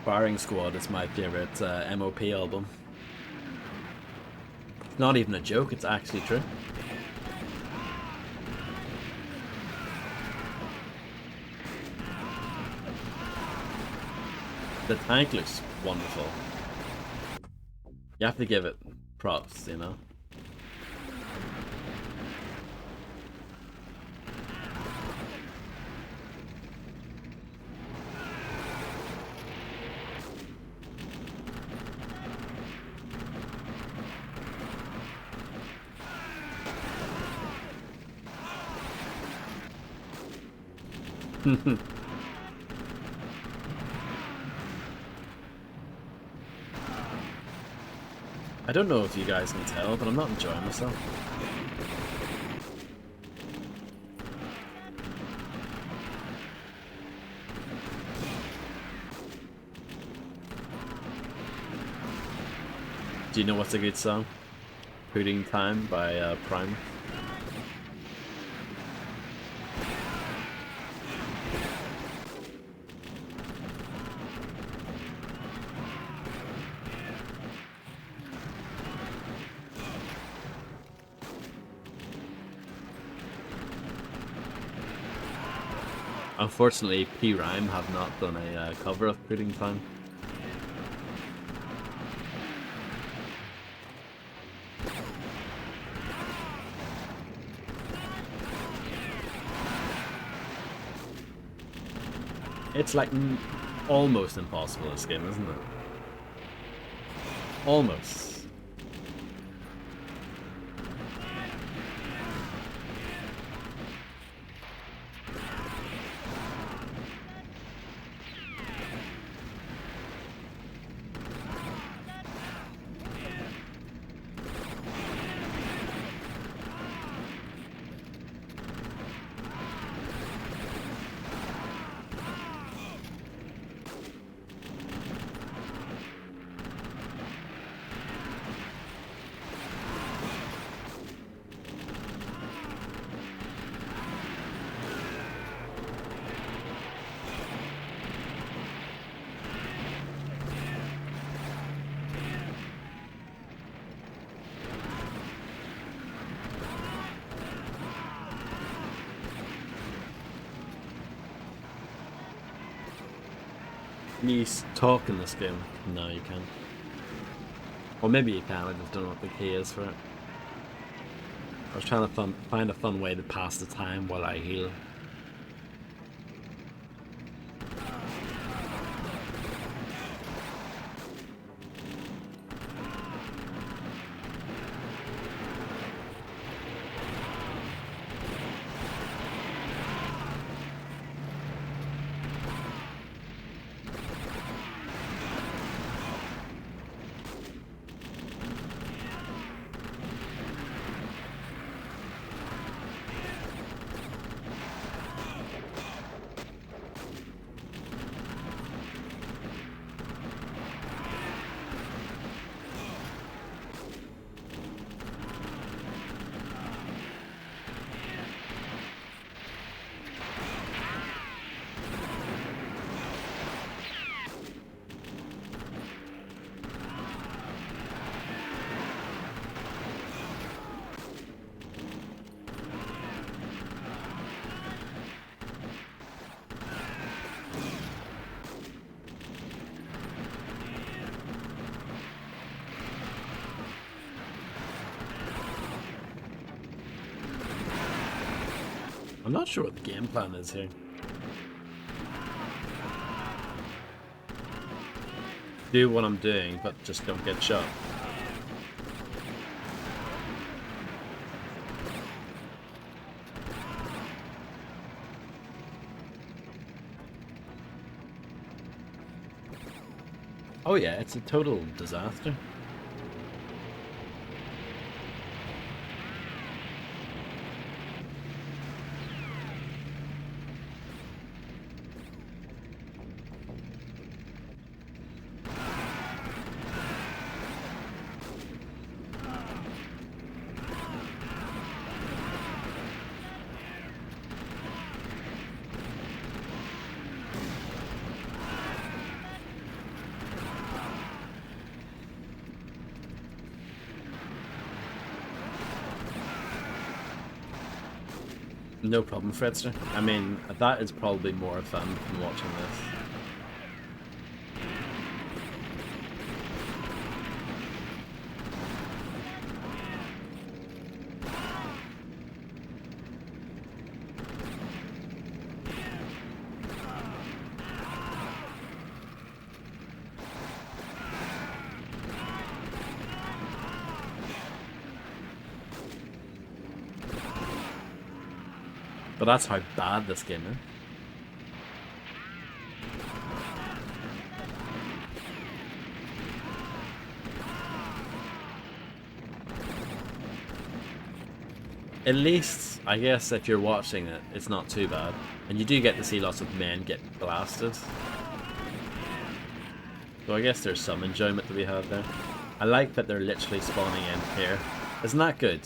S1: Firing Squad is my favorite MOP album. It's not even a joke, it's actually true. The tank looks wonderful. You have to give it props, you know? I don't know if you guys can tell, but I'm not enjoying myself. Do you know what's a good song? Pudding Time by Prime. Unfortunately, P. Rhyme have not done a cover of Pudding Time. It's like almost impossible this game, isn't it? Almost. Can you talk in this game? No, you can't. Or maybe you can, I just don't know what the key is for it. I was trying to find a fun way to pass the time while I heal. I'm not sure what the game plan is here. Do what I'm doing, but just don't get shot. Oh yeah, it's a total disaster. No problem, Fredster. I mean, that is probably more fun than watching this. But that's how bad this game is. At least, I guess, if you're watching it, it's not too bad. And you do get to see lots of men get blasted. So I guess there's some enjoyment to be had there. I like that they're literally spawning in here. Isn't that good?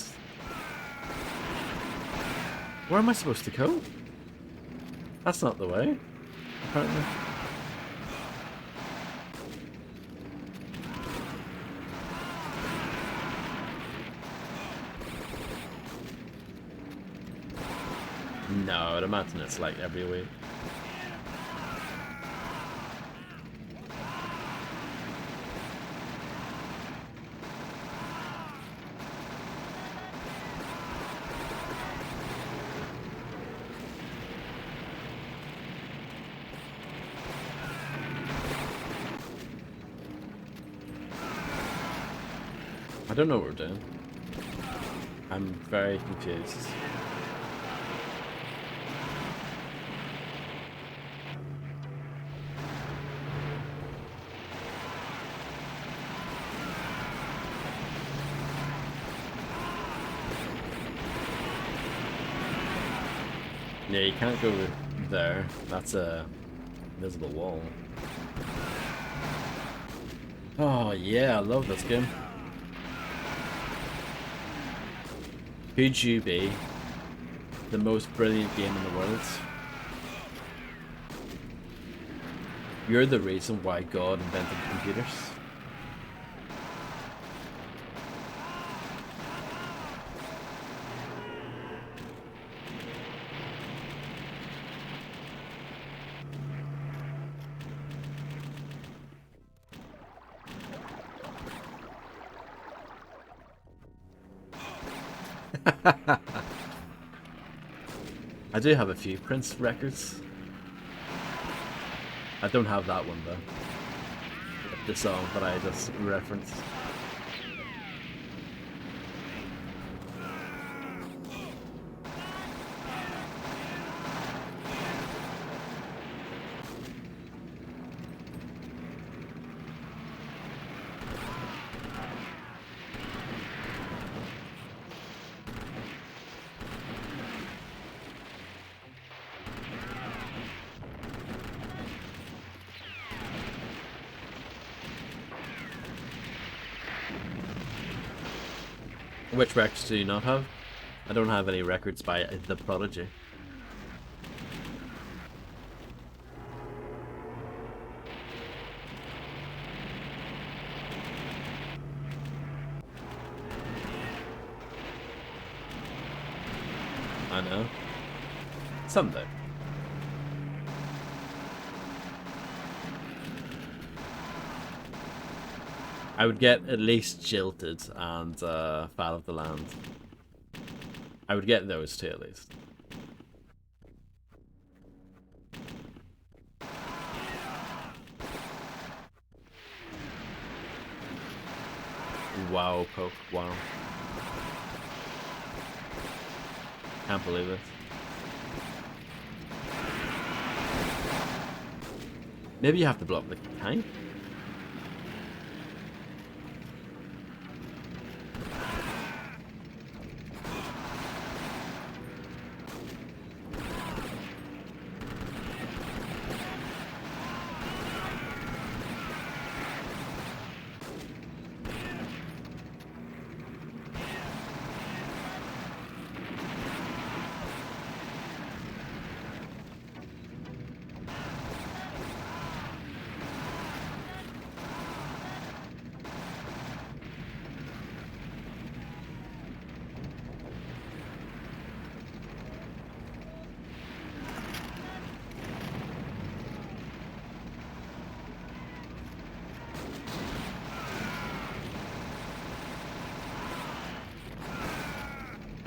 S1: Where am I supposed to go? That's not the way, apparently. No, I'd imagine it's like every week. I don't know what we're doing. I'm very confused. Yeah, you can't go there. That's a invisible wall. Oh yeah, I love this game. Could you be the most brilliant game in the world? You're the reason why God invented computers. I do have a few Prince records. I don't have that one though. The song that I just referenced. Which records do you not have? I don't have any records by The Prodigy. I know. Someday. I would get at least Jilted and Fall of the Land. I would get those two at least. Wow, poke. Wow. Can't believe it. Maybe you have to block the tank?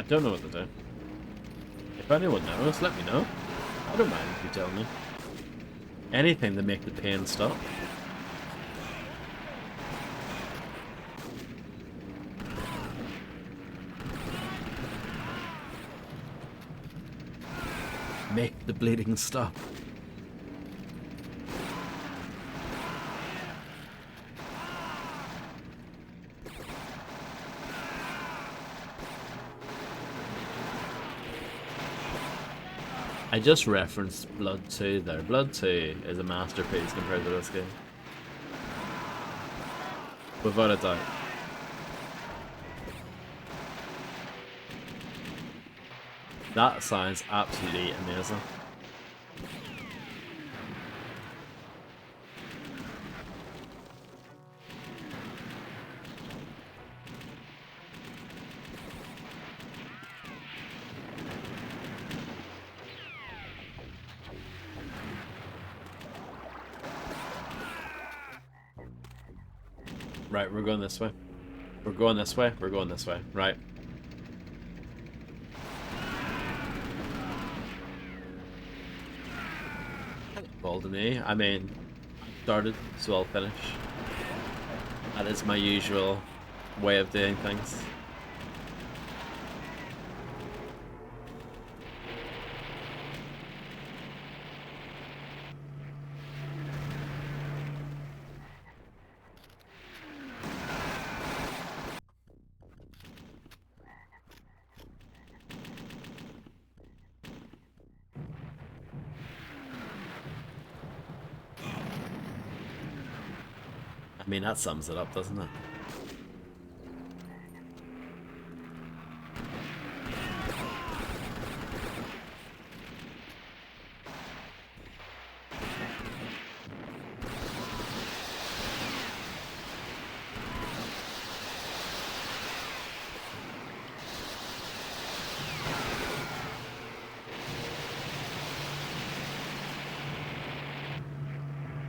S1: I don't know what to do. If anyone knows, let me know. I don't mind if you tell me. Anything to make the pain stop. Make the bleeding stop. I just referenced Blood 2 there. Blood 2 is a masterpiece compared to this game. Without a doubt. That sounds absolutely amazing. Right, we're going this way. We're going this way. We're going this way. Right. Ball to me. I mean, started, so I'll finish. That is my usual way of doing things. I mean, that sums it up, doesn't it?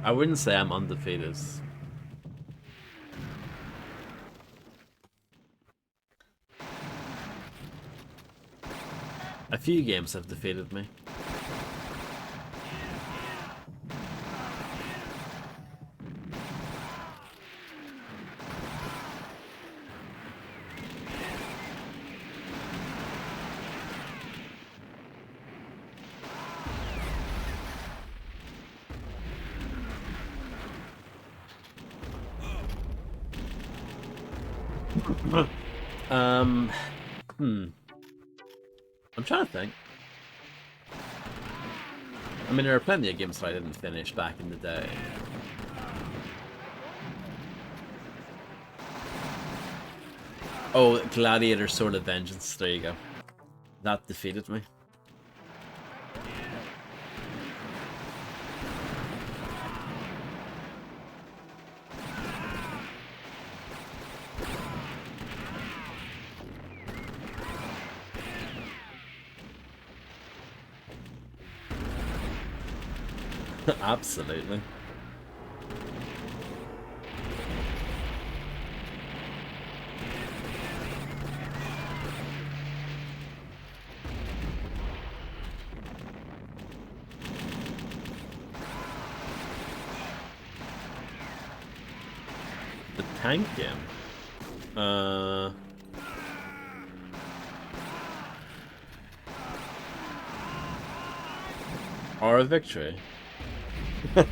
S1: I wouldn't say I'm undefeated. A few games have defeated me. I'm trying to think. I mean, there are plenty of games that I didn't finish back in the day. Oh, Gladiator Sword of Vengeance. There you go. That defeated me. Absolutely. The tank game? Uh... Or a victory. It's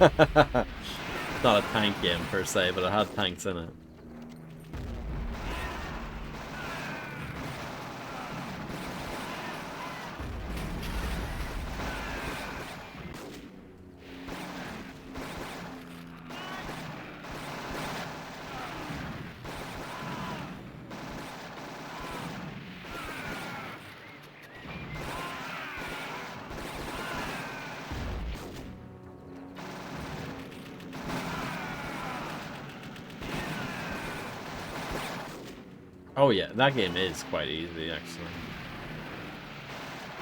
S1: not a tank game per se, but it had tanks in it. Oh yeah, that game is quite easy actually.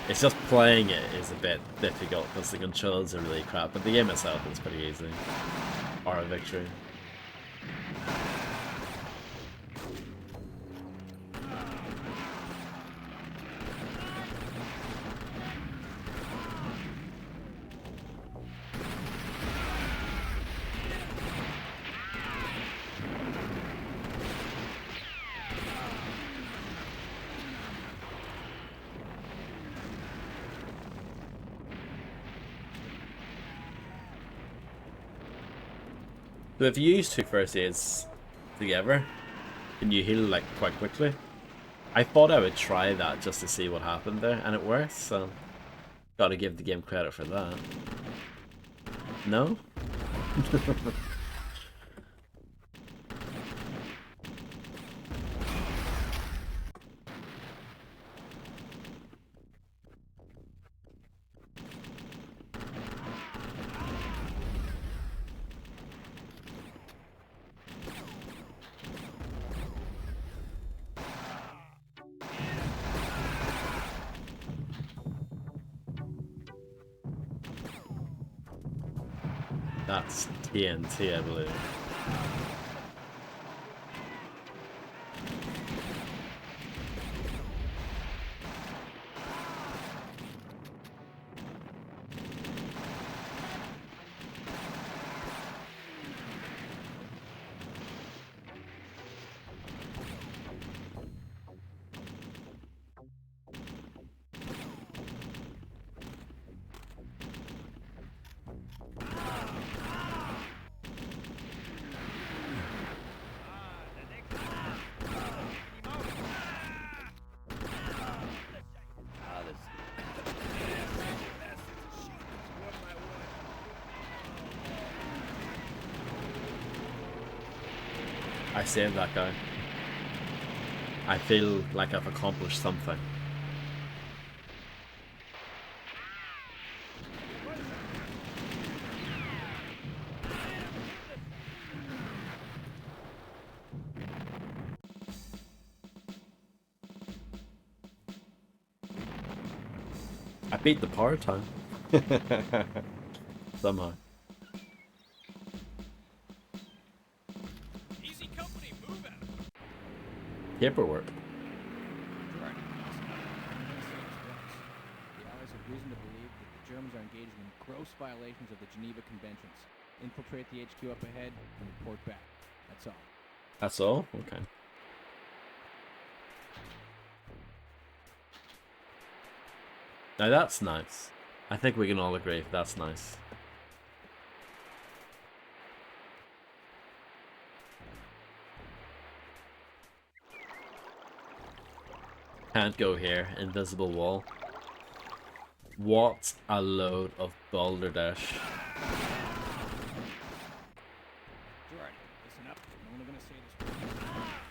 S1: It's just playing it is a bit difficult because the controls are really crap, but the game itself is pretty easy. Or a victory. So if you use 2 first aids together, can you heal like quite quickly? I thought I would try that just to see what happened there, and it works, so gotta give the game credit for that. No? That's TNT, I believe. I saved that guy. I feel like I've accomplished something. I beat the power time. Somehow.
S2: Easy company, move out.
S1: Paperwork.
S2: Right. The Allies have reason to believe that the Germans are engaging in gross violations of the Geneva Conventions. Infiltrate the HQ up ahead and report back. That's all.
S1: That's all? Okay. Now that's nice. I think we can all agree that's nice. Can't go here. Invisible wall. What a load of balderdash.
S2: Jordan, listen up. I'm only going to say this once.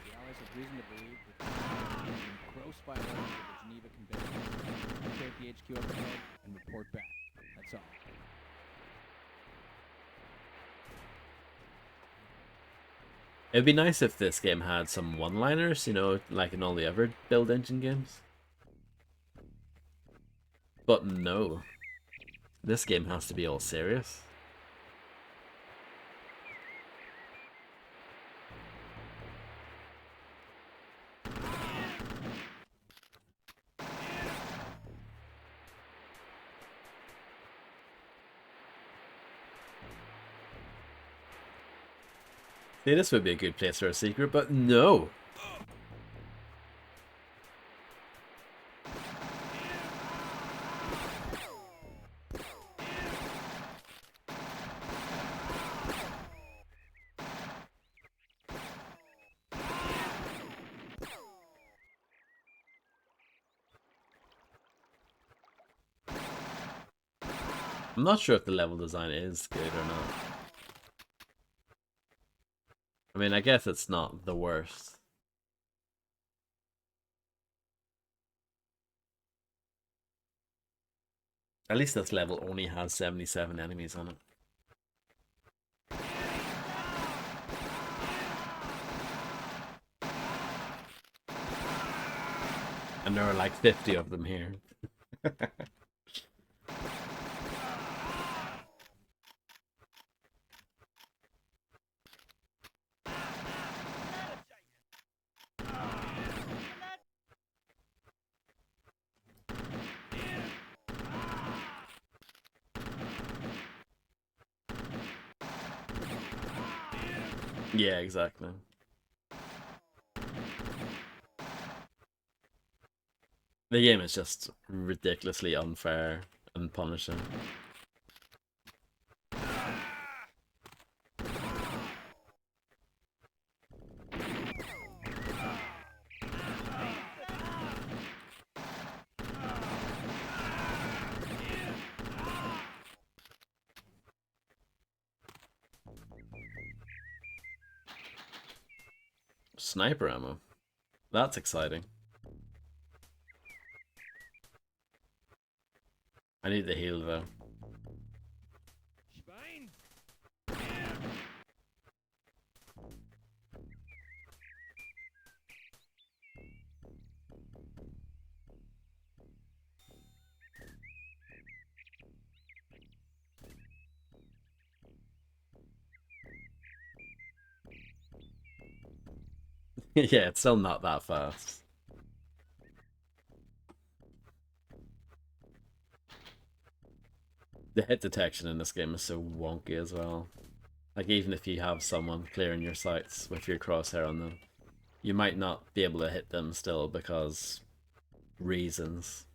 S2: The Allies have reason to believe that the Germans are engaging in gross violations of the Geneva Conventions. Infiltrate the HQ up ahead and report back. That's all.
S1: It'd be nice if this game had some one-liners, you know, like in all the other build engine games. But no. This game has to be all serious. See, this would be a good place for a secret, but no! I'm not sure if the level design is good or not. I mean, I guess it's not the worst. At least this level only has 77 enemies on it. And there are like 50 of them here. Yeah, exactly. The game is just ridiculously unfair and punishing. Sniper ammo. That's exciting. I need the heal though.
S2: Schwein!
S1: Yeah, it's still not that fast. The hit detection in this game is so wonky as well. Like, even if you have someone clearing your sights with your crosshair on them, you might not be able to hit them still because reasons.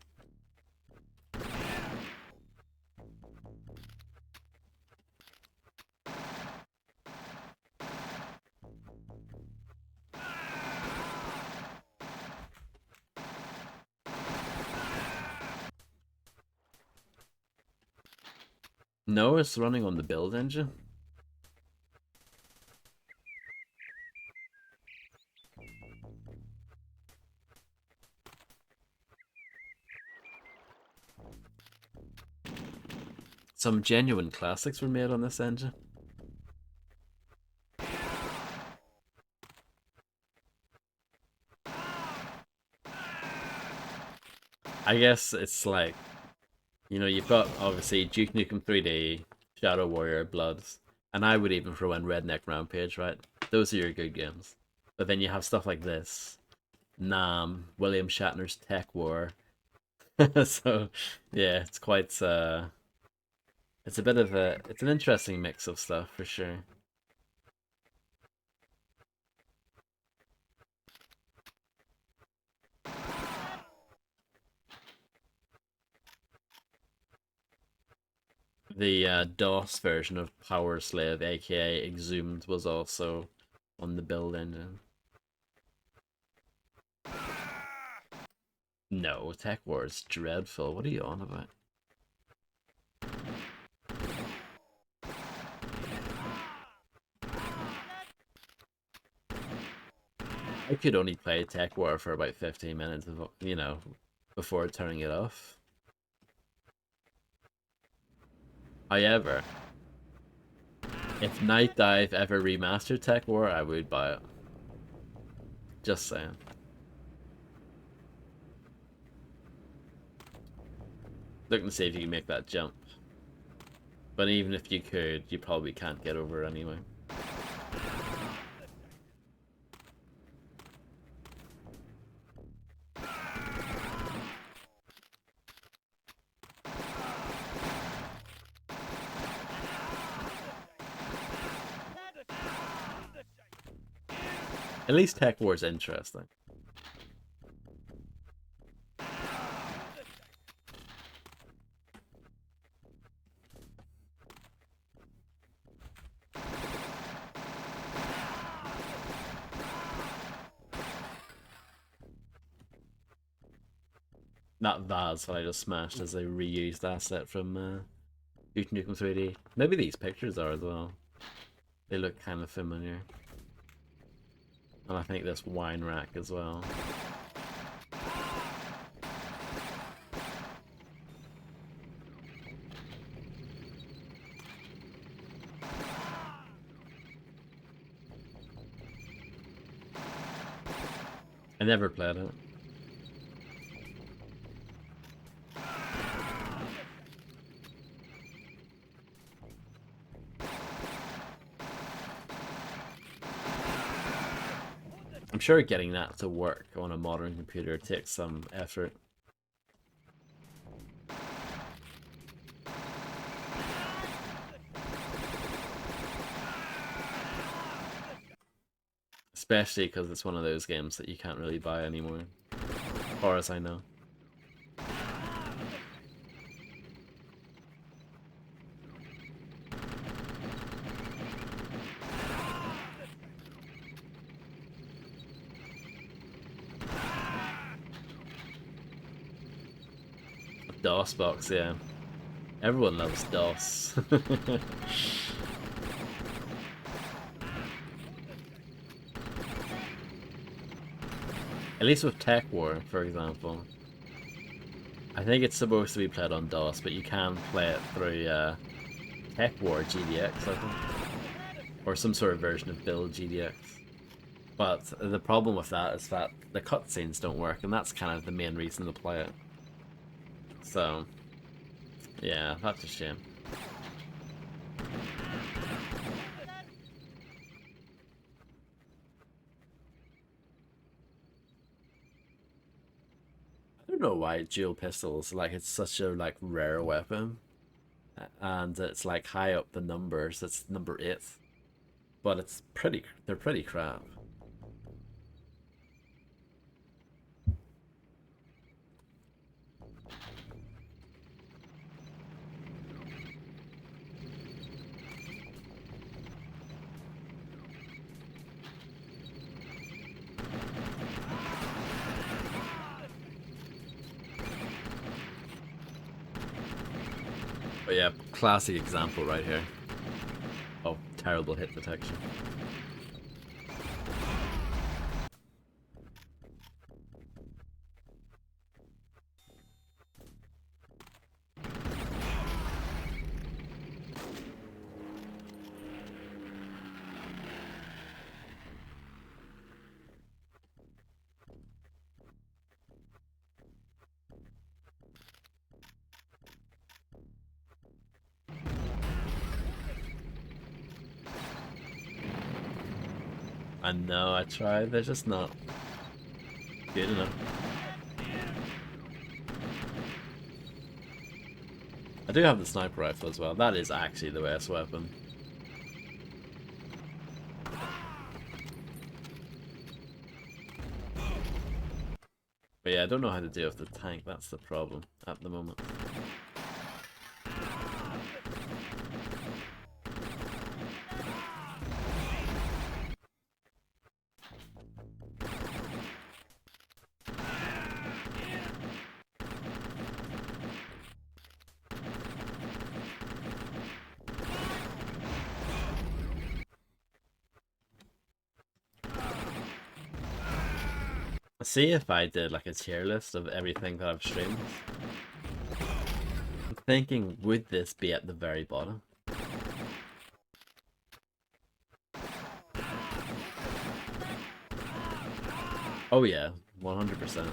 S1: No, it's running on the build engine. Some genuine classics were made on this engine. I guess it's like, you know, you've got obviously Duke Nukem 3D, Shadow Warrior, Bloods, and I would even throw in Redneck Rampage, right? Those are your good games. But then you have stuff like this, Nam, William Shatner's Tech War. So, yeah, it's quite it's a bit of a it's an interesting mix of stuff for sure. The DOS version of Power Slave, aka Exhumed, was also on the build engine. No, Tech War is dreadful. What are you on about? I could only play Tech War for about 15 minutes, you know, before turning it off. However, if Night Dive ever remastered Tech War, I would buy it. Just saying. Looking to see if you can make that jump. But even if you could, you probably can't get over it anyway. At least Tech War's interesting. That vase that I just smashed is a reused asset from Duke Nukem 3D. Maybe these pictures are as well. They look kind of familiar. And I think this wine rack as well. I never played it. I'm sure getting that to work on a modern computer takes some effort. Especially because it's one of those games that you can't really buy anymore, as far as I know. DOS box, yeah. Everyone loves DOS. At least with Tech War, for example. I think it's supposed to be played on DOS, but you can play it through Tech War GDX, I think. Or some sort of version of Build GDX. But the problem with that is that the cutscenes don't work, and that's kind of the main reason to play it. So, yeah, that's a shame. I don't know why dual pistols, like, it's such a like rare weapon, and it's like high up the numbers. It's number 8, but they're pretty crap. But yeah, classic example right here of terrible hit detection. I know, I tried, they're just not good enough. I do have the sniper rifle as well. That is actually the best weapon. But yeah, I don't know how to deal with the tank. That's the problem at the moment. See if I did like a tier list of everything that I've streamed. I'm thinking, would this be at the very bottom? Oh yeah, 100%.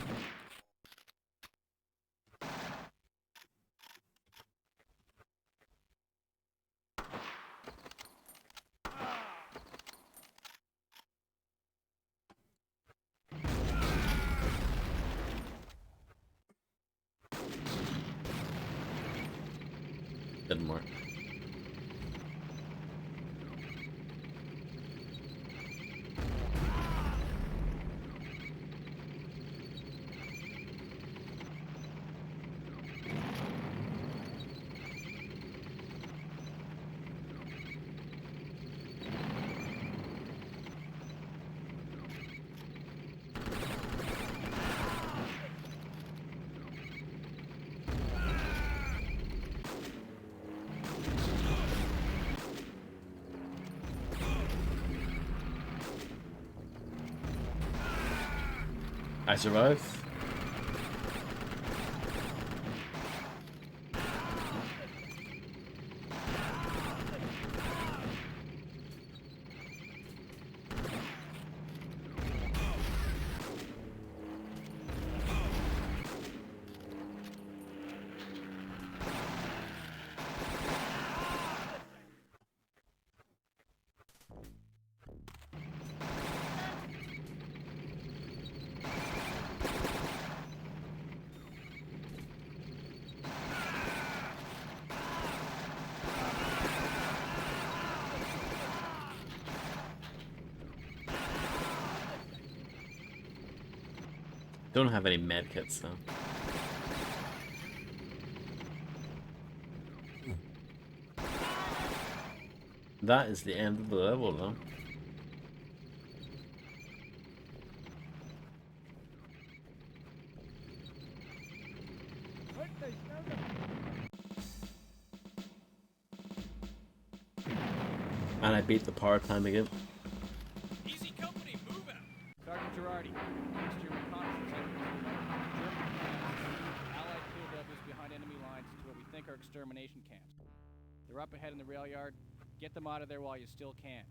S1: Didn't work. I survived. Don't have any medkits though. That is the end of the level though. And I beat the power time again.
S2: Easy company, move out. Sergeant Girardi, thanks to your reconnaissance efforts, German Allied POWs behind enemy lines to what we think are extermination camps. They're up ahead in the rail yard. Get them out of there while you still can.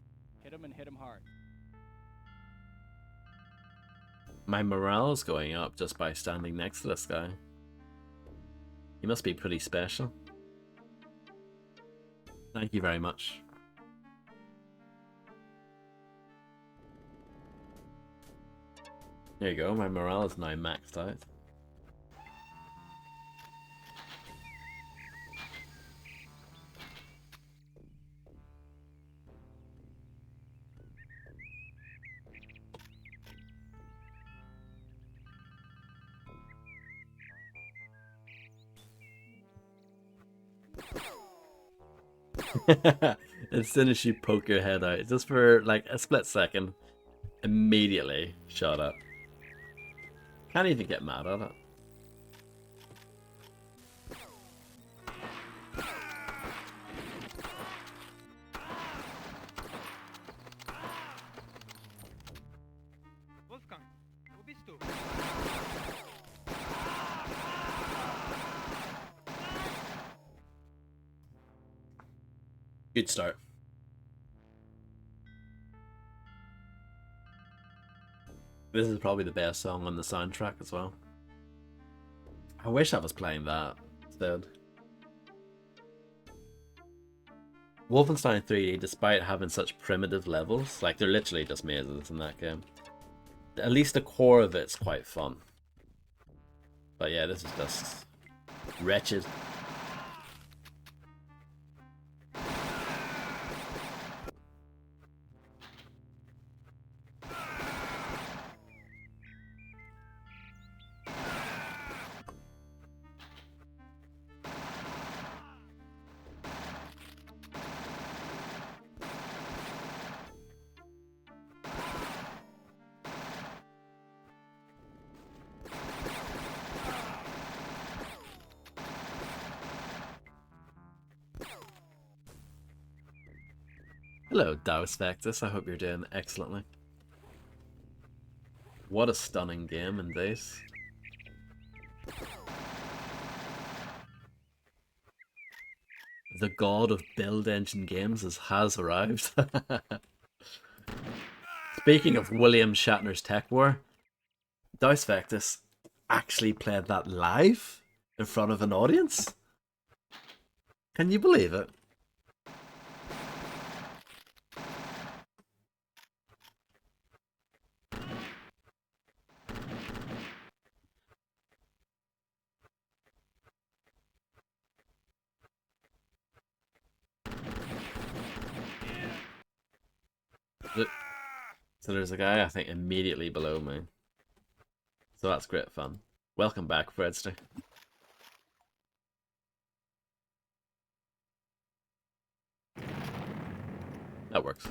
S2: Hit them and hit them hard.
S1: My morale is going up just by standing next to this guy. He must be pretty special. Thank you very much. There you go, my morale is now maxed out. As soon as you poke your head out, just for like a split second, immediately shut up. Can't even get mad at it. Good start. This is probably the best song on the soundtrack as well. I wish I was playing that instead. Wolfenstein 3D, despite having such primitive levels, like they're literally just mazes in that game, at least the core of it's quite fun. But yeah, this is just wretched. Hello, Daus Vectus. I hope you're doing excellently. What a stunning game indeed. The god of build engine games has arrived. Speaking of William Shatner's Tech War, Daus Vectus actually played that live in front of an audience. Can you believe it? So there's a guy, I think, immediately below me. So that's great fun. Welcome back, Fredster. That works.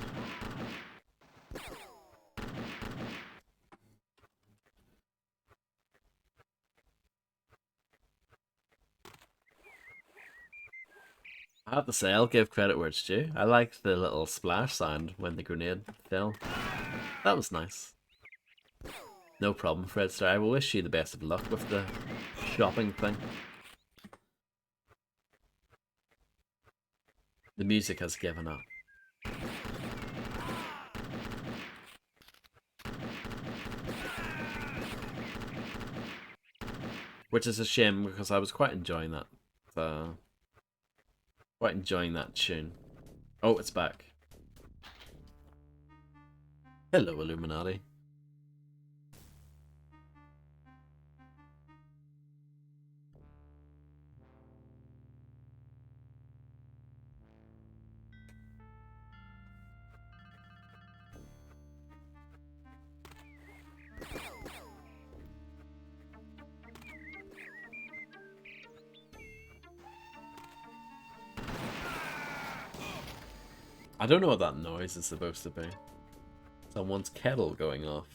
S1: I have to say, I'll give credit where it's due. I liked the little splash sound when the grenade fell. That was nice. No problem, Fredster. I will wish you the best of luck with the shopping thing. The music has given up. Which is a shame because I was quite enjoying that. Quite enjoying that tune. Oh, it's back. Hello, Illuminati. I don't know what that noise is supposed to be. Someone's kettle going off.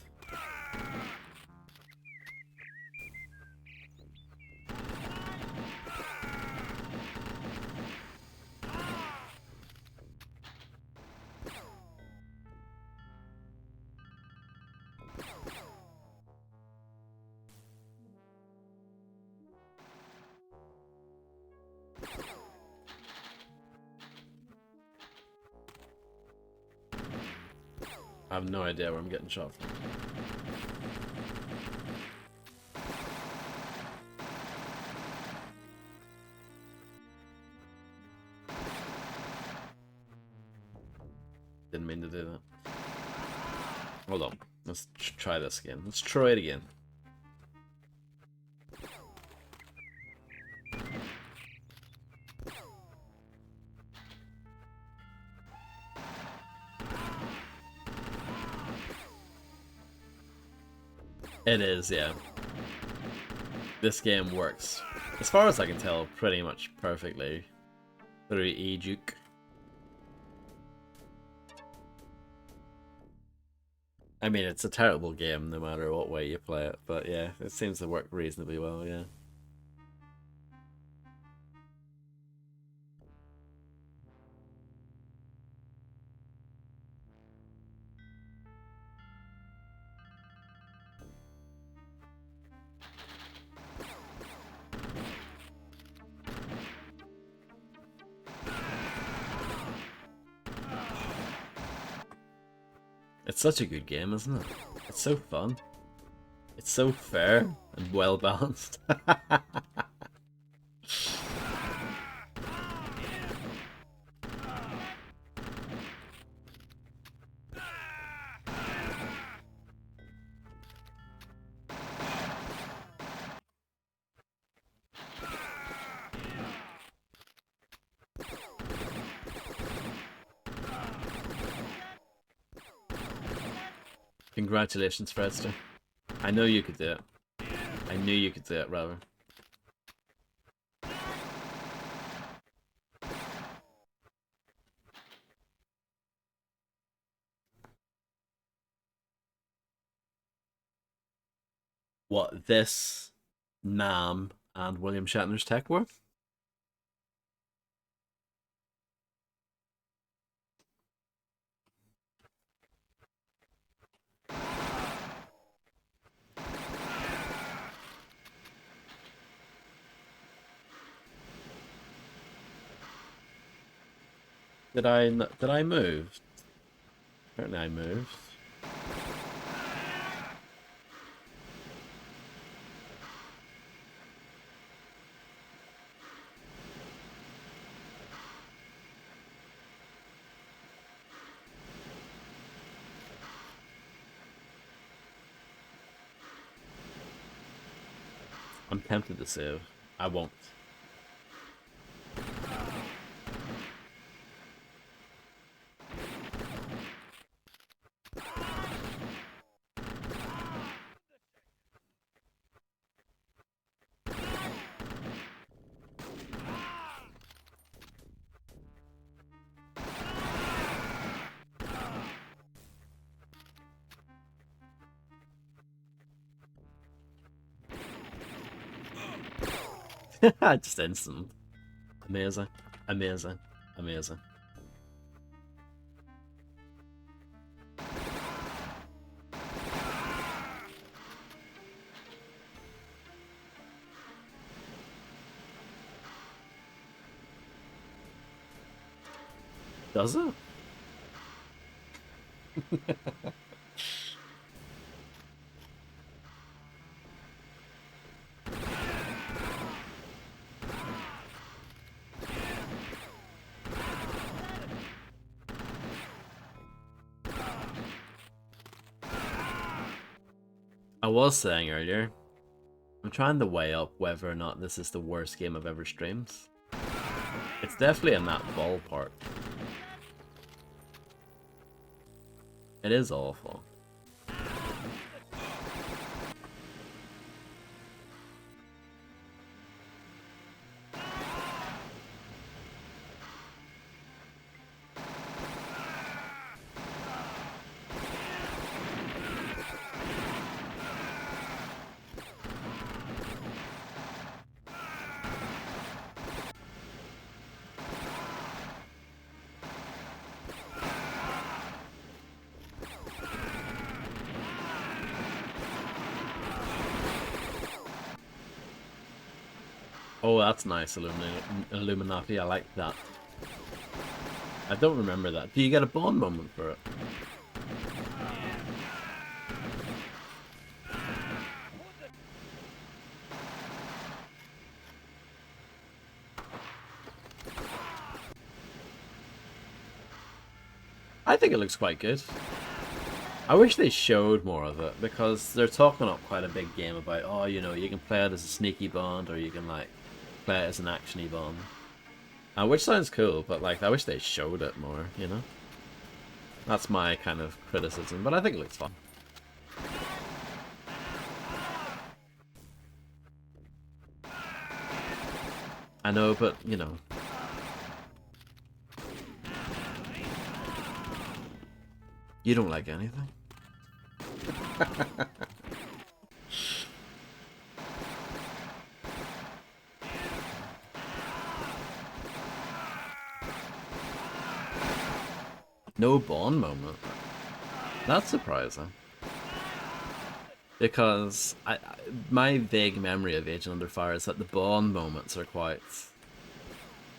S1: I have no idea where I'm getting shot from. Didn't mean to do that. Hold on. Let's try this again. Let's try it again. It is, yeah. This game works, as far as I can tell, pretty much perfectly through E-Juke. I mean, it's a terrible game no matter what way you play it, but yeah, it seems to work reasonably well, yeah. It's such a good game, isn't it? It's so fun. It's so fair and well balanced. Congratulations, Fredster. I know you could do it. I knew you could do it, rather. What, this, Nam, and William Shatner's tech war? Did I move? Apparently I moved. I'm tempted to save. I won't. Just instant. Amazing. Amazing. Amazing. Does it? I was saying earlier, I'm trying to weigh up whether or not this is the worst game I've ever streamed. It's definitely in that ballpark. It is awful. Oh, that's nice, Illuminati. I like that. I don't remember that. Do you get a Bond moment for it? I think it looks quite good. I wish they showed more of it, because they're talking up quite a big game about, oh, you know, you can play it as a sneaky Bond, or you can, like, play it as an actiony Bond. Which sounds cool, but, like, I wish they showed it more, you know? That's my kind of criticism, but I think it looks fun. I know, but, you know. You don't like anything? No Bond moment. That's surprising. Because my vague memory of Agent Under Fire is that the Bond moments are quite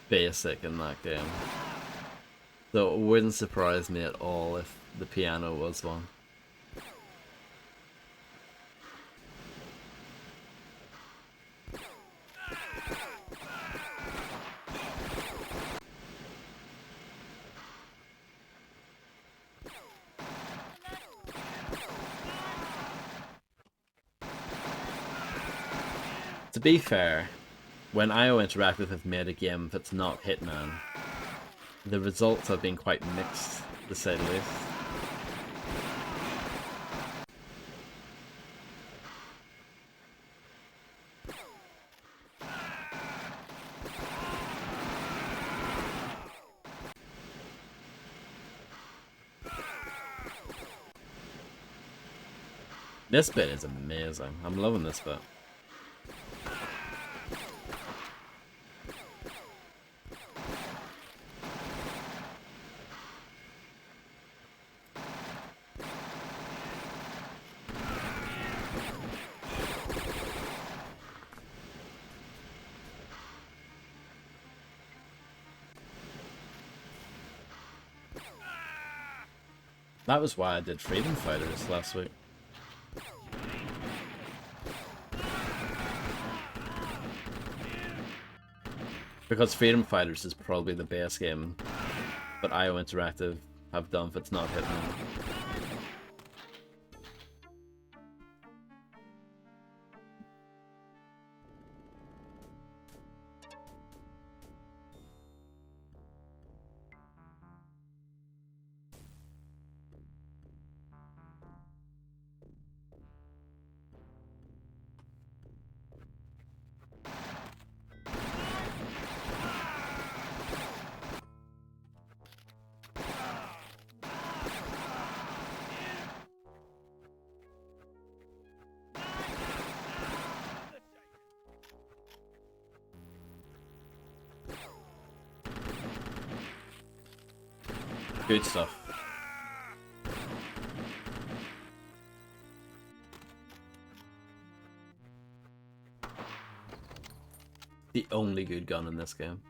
S1: basic in that game. So it wouldn't surprise me at all if the piano was one. To be fair, when IO Interactive have made a game that's not Hitman, the results have been quite mixed, to say the least. This bit is amazing. I'm loving this bit. That was why I did Freedom Fighters last week. Because Freedom Fighters is probably the best game that IO Interactive have done if it's not Hitman. Good stuff. The only good gun in this game.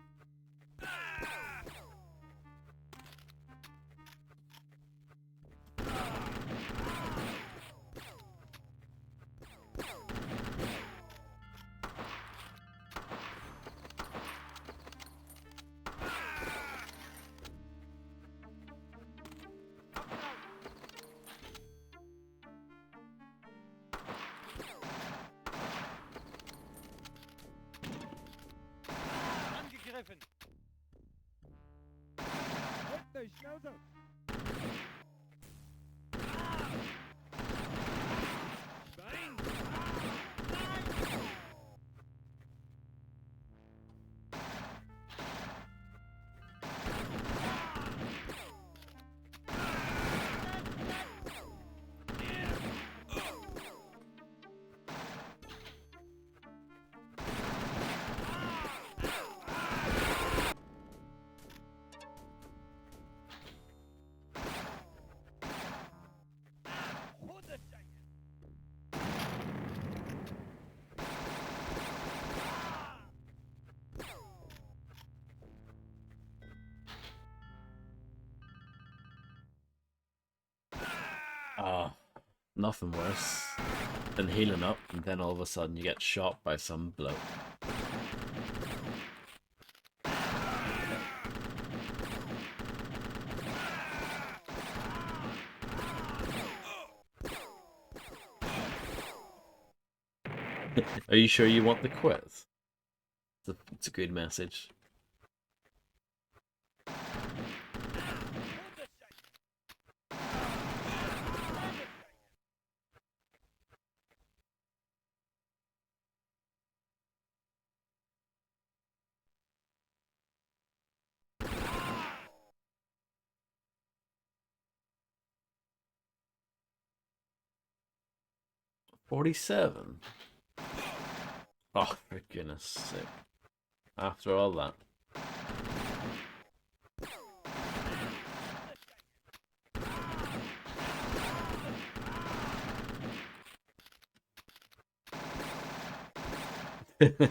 S2: treffen! Halt die Schnauze! Schwein!
S1: Ah, nothing worse than healing up and then all of a sudden you get shot by some bloke. Are you sure you want the quiz? It's a good message. $47. Oh, for goodness sake. After all that.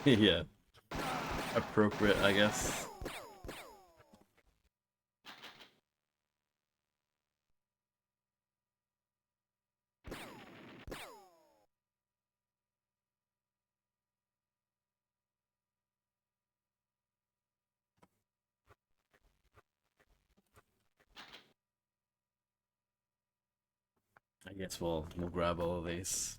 S1: Yeah. Appropriate, I guess. I guess we'll grab all of these.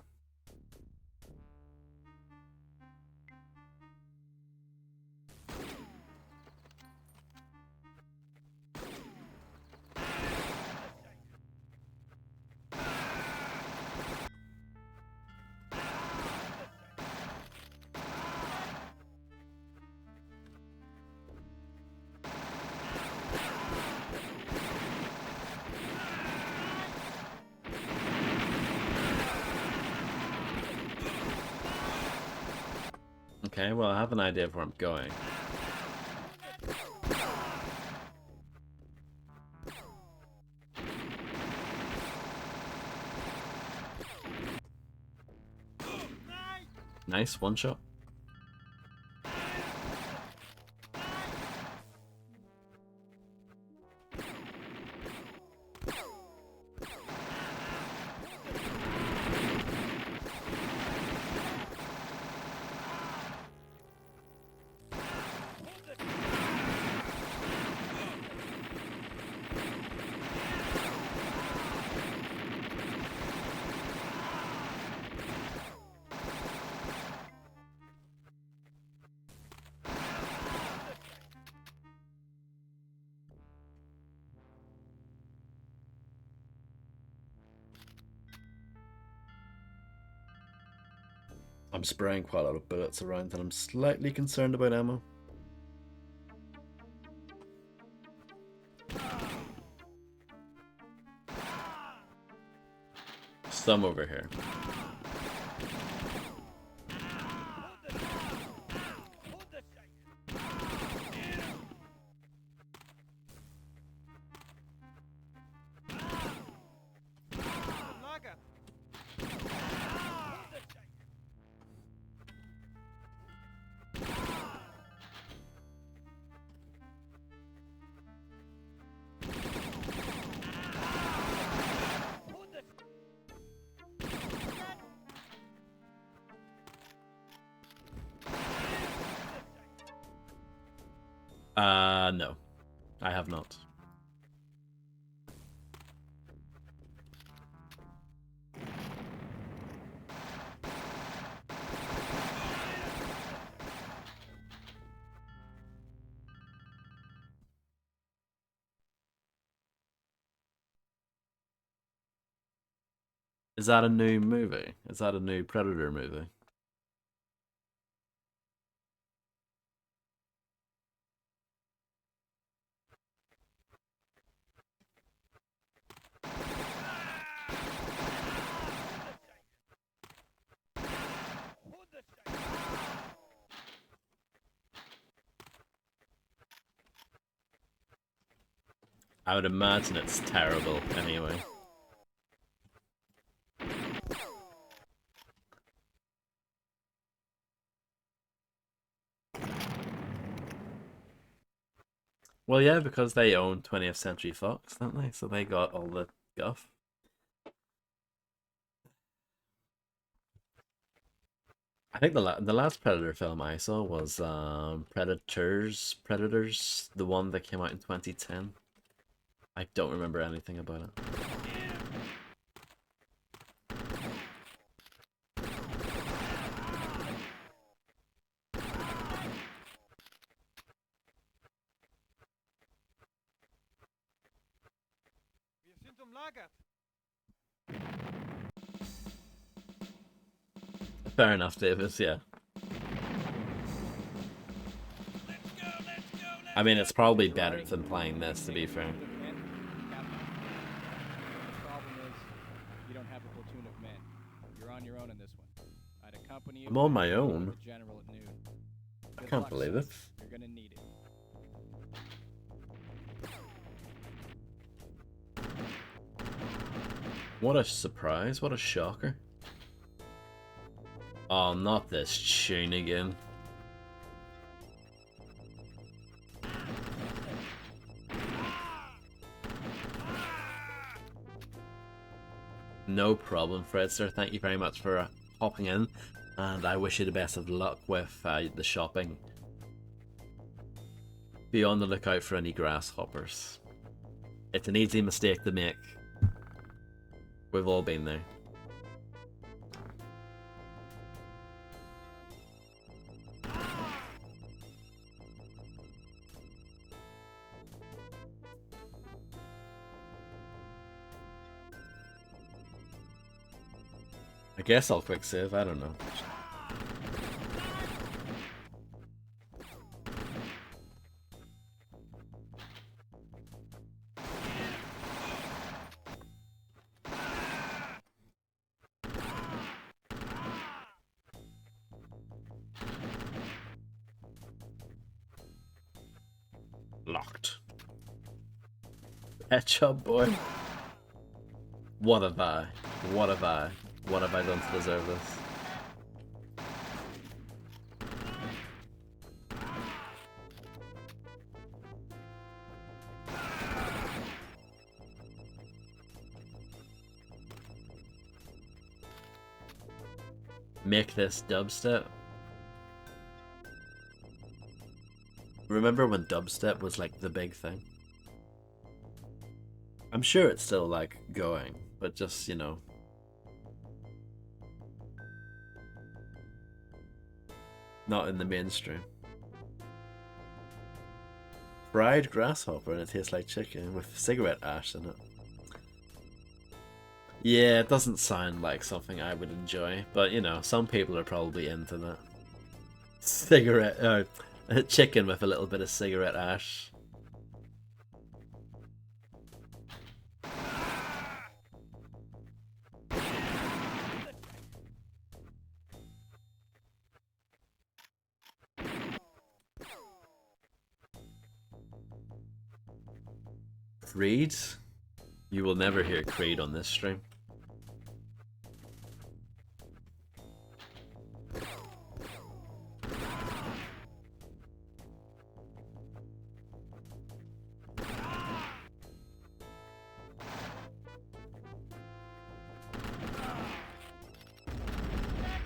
S1: Okay, well I have an idea of where I'm going. Nice, one shot. I'm spraying quite a lot of bullets around and I'm slightly concerned about ammo. Some over here. No. I have not. Is that a new movie? Is that a new Predator movie? I would imagine it's terrible anyway. Well, yeah, because they own 20th Century Fox, don't they? So they got all the guff. I think the last Predator film I saw was Predators, the one that came out in 2010. I don't remember anything about it. Fair enough, Davis, yeah. I mean, it's probably better than playing this, to be fair.
S2: The problem is, you don't have a platoon of men. You're on your own in this one. I'd accompany you.
S1: I'm on my
S2: and I'll
S1: own?
S2: the general at noon.
S1: I
S2: Good
S1: can't
S2: luck,
S1: believe
S2: son.
S1: it.
S2: You're gonna need it.
S1: What a surprise, what a shocker. Oh, not this tune again. No problem, Fred, sir. Thank you very much for hopping in, and I wish you the best of luck with the shopping. Be on the lookout for any grasshoppers. It's an easy mistake to make. We've all been there. I guess I'll quick save, I don't know. Locked. Headshot boy. What have I? What have I? What have I done to deserve this? Make this dubstep. Remember when dubstep was like the big thing? I'm sure it's still like going, but just, you know. Not in the mainstream. Fried grasshopper and it tastes like chicken with cigarette ash in it. Yeah, it doesn't sound like something I would enjoy, but you know, some people are probably into that. Cigarette, chicken with a little bit of cigarette ash. Creed? You will never hear Creed on this stream.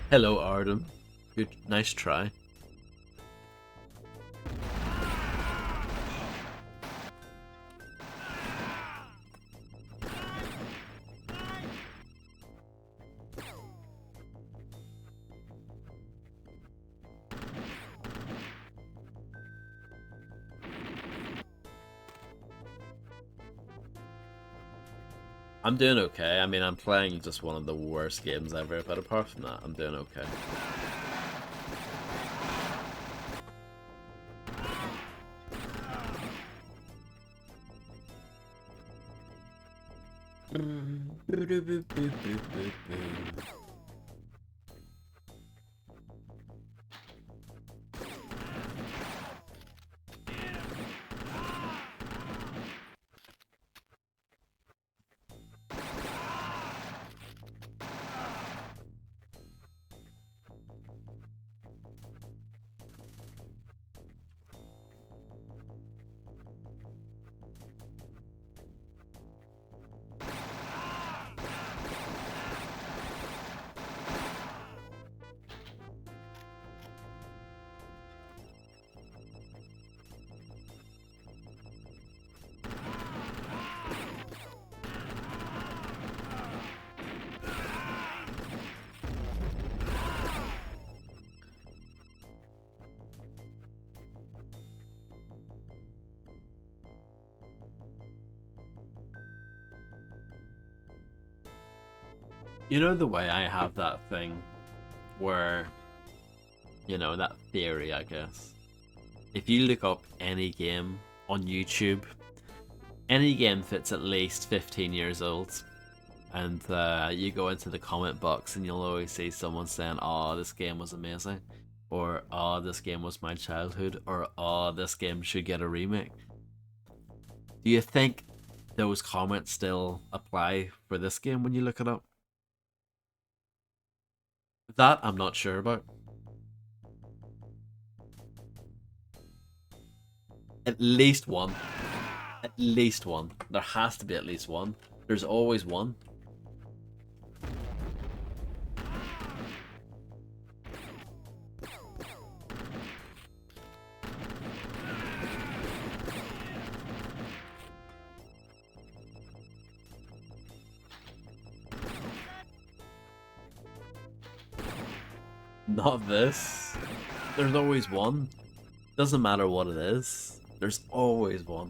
S1: Hello, Arden. Good, nice try. I'm doing okay. I mean, I'm playing just one of the worst games ever, but apart from that, I'm doing okay. You know the way I have that thing where, you know, that theory, I guess. If you look up any game on YouTube, any game that's at least 15 years old, and you go into the comment box and you'll always see someone saying, "Oh, this game was amazing," or "Oh, this game was my childhood," or "Oh, this game should get a remake." Do you think those comments still apply for this game when you look it up? That I'm not sure about. At least one. At least one. There has to be at least one. There's always one. Not this. There's always one. Doesn't matter what it is. There's always one.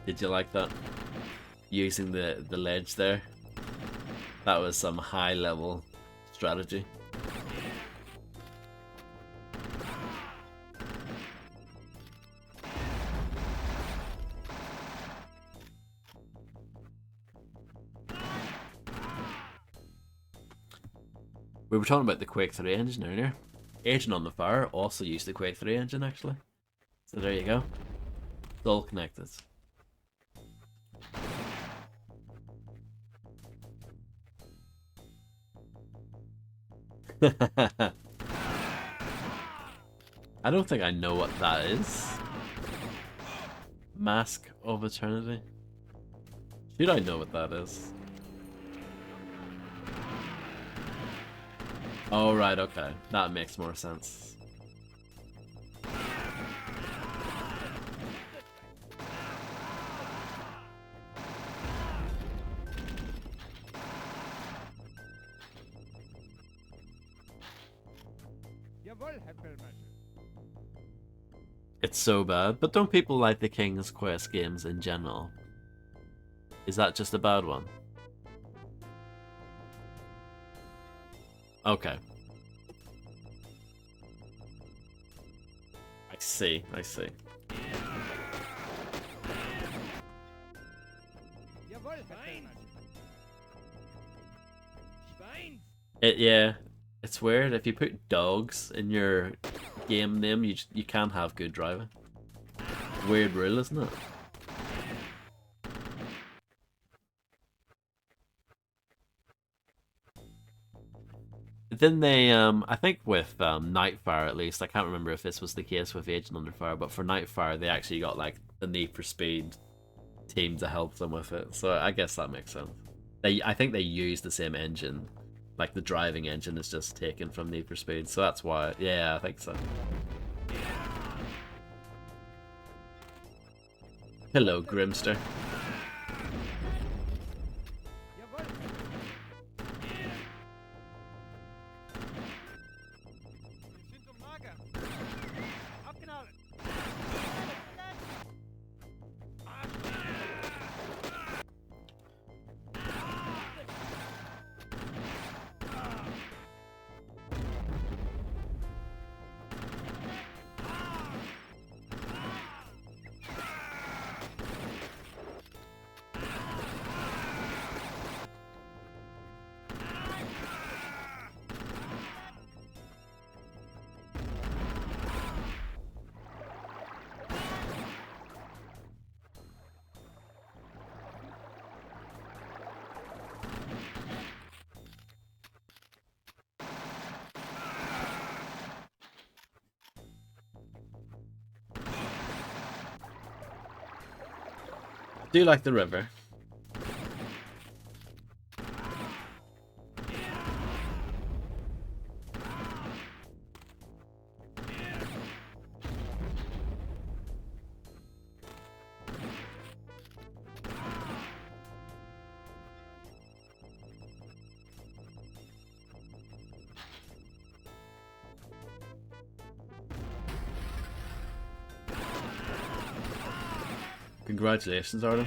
S1: Did you like that? Using the ledge there? That was some high level strategy. We were talking about the Quake 3 engine earlier. Agent on the Fire also used the Quake 3 engine, actually. So there you go. It's all connected. I don't think I know what that is. Mask of Eternity? Should I know what that is? Oh, right, okay. That makes more sense. It's so bad, but don't people like the King's Quest games in general? Is that just a bad one? Okay. I see, I see. Yeah, it's weird. If you put dogs in your game name, you can't have good driving. Weird rule, isn't it? Then they, I think with Nightfire at least, I can't remember if this was the case with Agent Under Fire, but for Nightfire they actually got like the Need for Speed team to help them with it, so I guess that makes sense. I think they use the same engine, like the driving engine is just taken from Need for Speed, so that's why. Yeah, I think so. Hello, Grimster. Do like the river. Congratulations, Arden.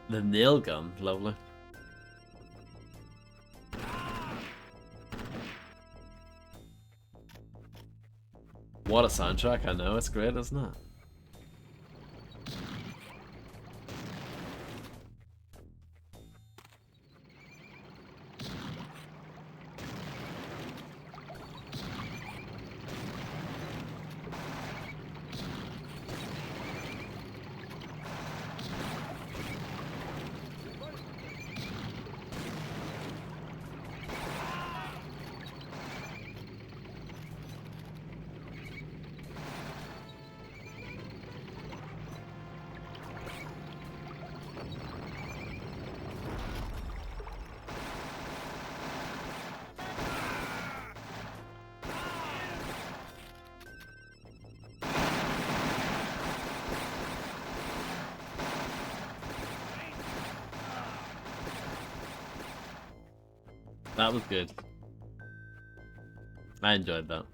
S1: The nail gun, lovely. What a soundtrack, I know, it's great, isn't it? That was good. I enjoyed that.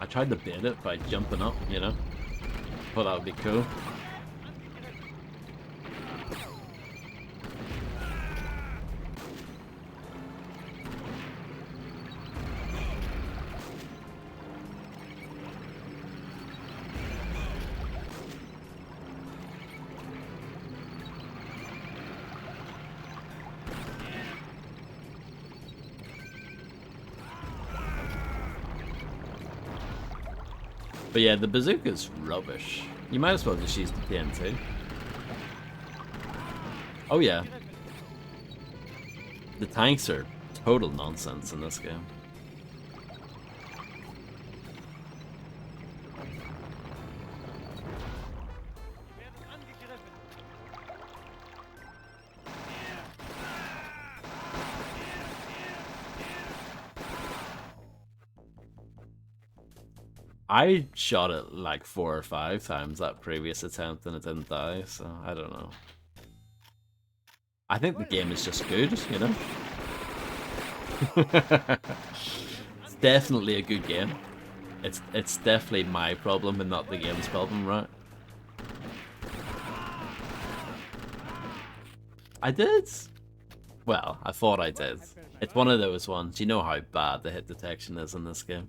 S1: I tried to bait it by jumping up, you know? Thought that would be cool. But yeah, the bazooka's rubbish. You might as well just use the TNT. Oh yeah. The tanks are total nonsense in this game. I shot it like 4 or 5 times that previous attempt and it didn't die, so I don't know. I think the game is just good, you know? It's definitely a good game. It's definitely my problem and not the game's problem, right? I did? Well, I thought I did. It's one of those ones. You know how bad the hit detection is in this game.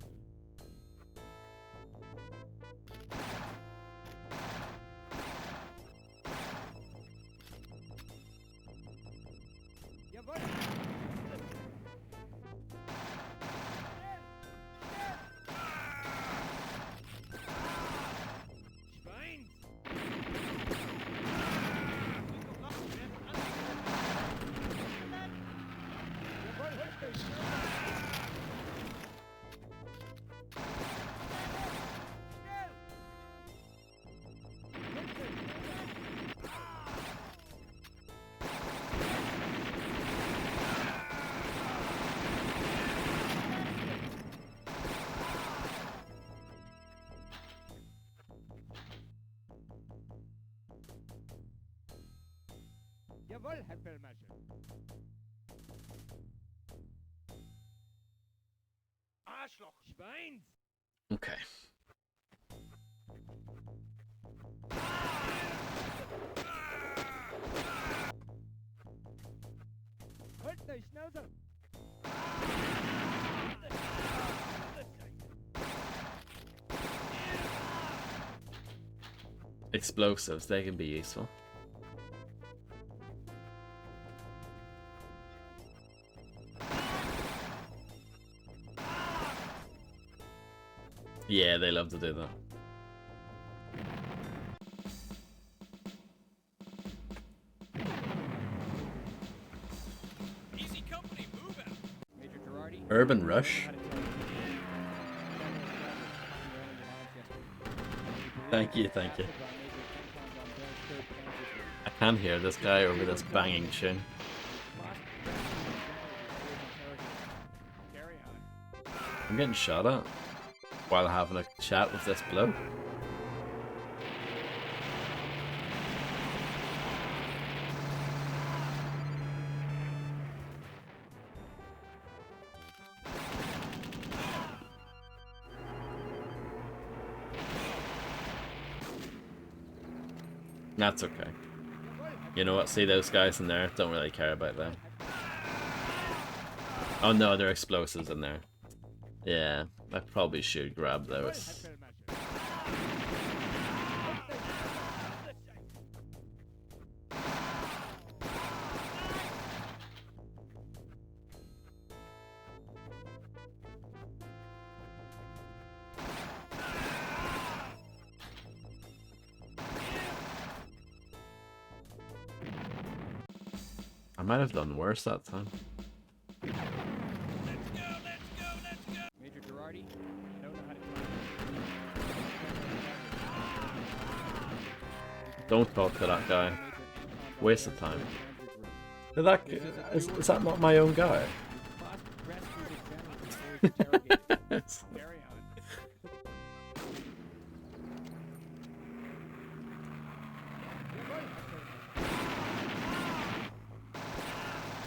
S2: Jawohl, Herr Feldmarschall. Arschloch! Schweins!
S1: Okay.
S2: Halt die Schnauze!
S1: Explosives, they can be useful. Yeah, they love to do that.
S2: Easy company, move out! Major Girardi.
S1: Urban Rush? Thank you, thank you. I can hear this guy over this banging tune.
S2: Carry on.
S1: I'm getting shot at while having a chat with this bloke. That's okay. You know what? See those guys in there? Don't really care about them. Oh no, there are explosives in there. Yeah, I probably should grab those. I might have done worse that time.
S2: Let's go! Major Girardi, I don't know how to
S1: Don't talk to that guy. Waste of time. Is that not my own guy?
S2: Carry on.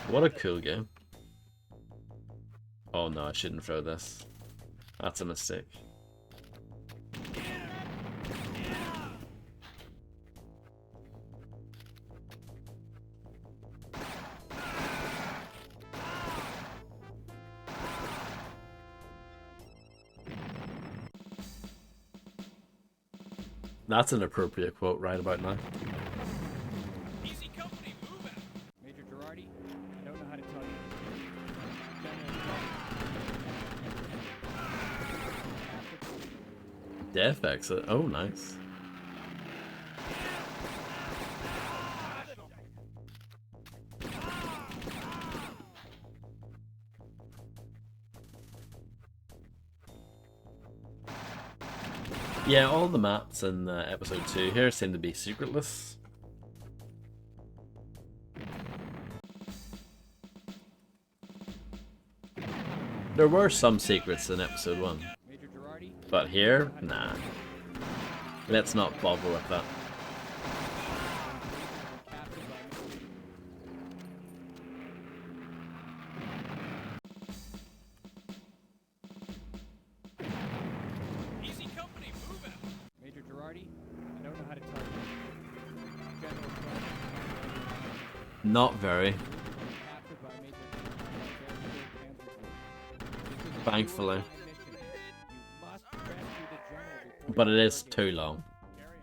S1: What a cool game. Oh no, I shouldn't throw this. That's a mistake. That's an appropriate quote right about now.
S2: Easy company, move out! Major Girardi, I don't know how to tell you.
S1: Death exit. Oh, nice. Yeah, all the maps in episode 2 here seem to be secretless. There were some secrets in episode 1,
S2: Major Girardi,
S1: but here, nah. Let's not bother with that.
S2: easy company, move out! Major Girardi, I don't know how to tell you. General
S1: Not very,
S2: captured by Major
S1: thankfully.
S2: You must rescue the general before
S1: But
S2: you
S1: it is
S2: target
S1: too
S2: him.
S1: long.
S2: Carry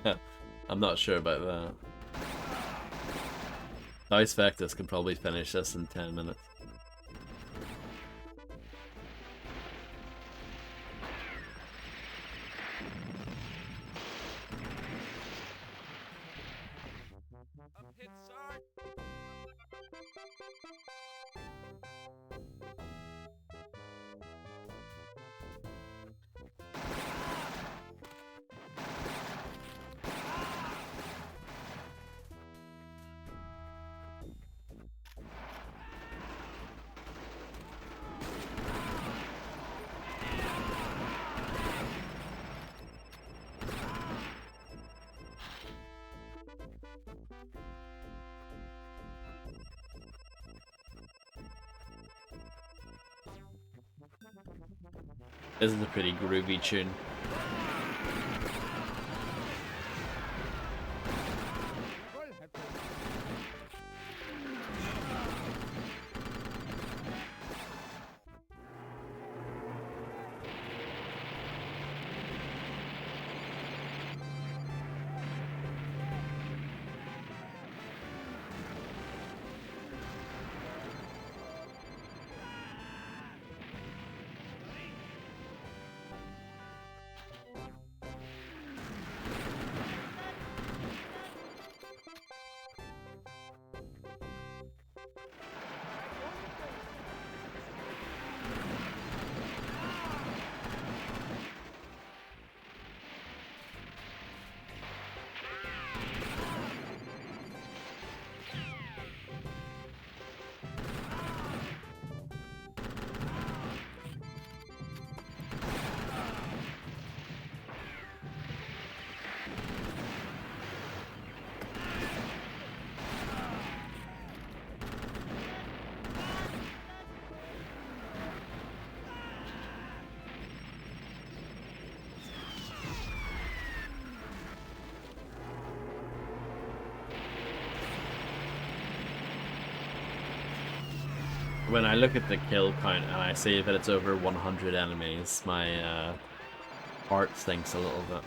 S2: on.
S1: I'm not sure about that. Dice Vectus can probably finish this in 10 minutes.
S2: Up hit, Sarge!
S1: This is a pretty groovy tune. When I look at the kill count and I see that it's over 100 enemies, my heart sinks a little bit.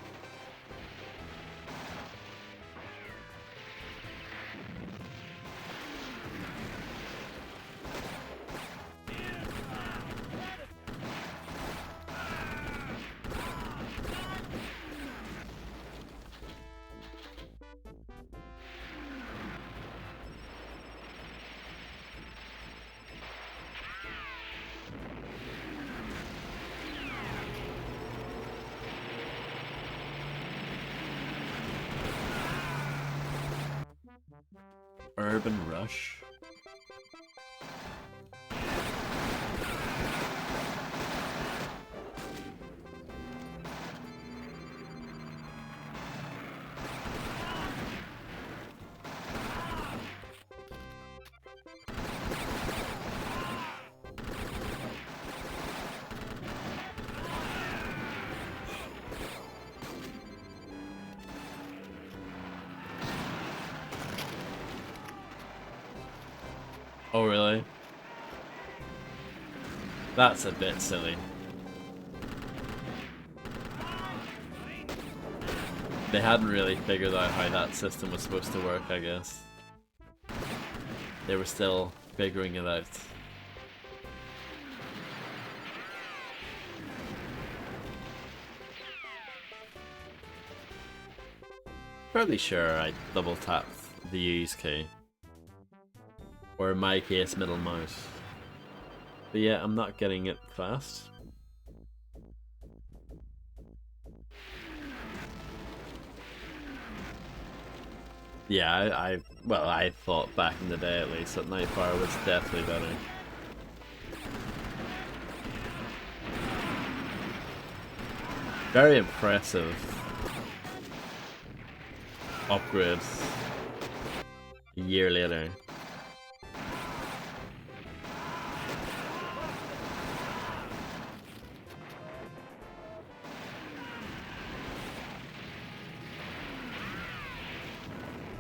S1: Urban Rush. Oh, really? That's a bit silly. They hadn't really figured out how that system was supposed to work, I guess. They were still figuring it out. Fairly sure I double tapped the use key. Or in my case, middle mouse. But yeah, I'm not getting it fast. Yeah, well, I thought back in the day at least that Nightfire was definitely better. Very impressive upgrades a year later.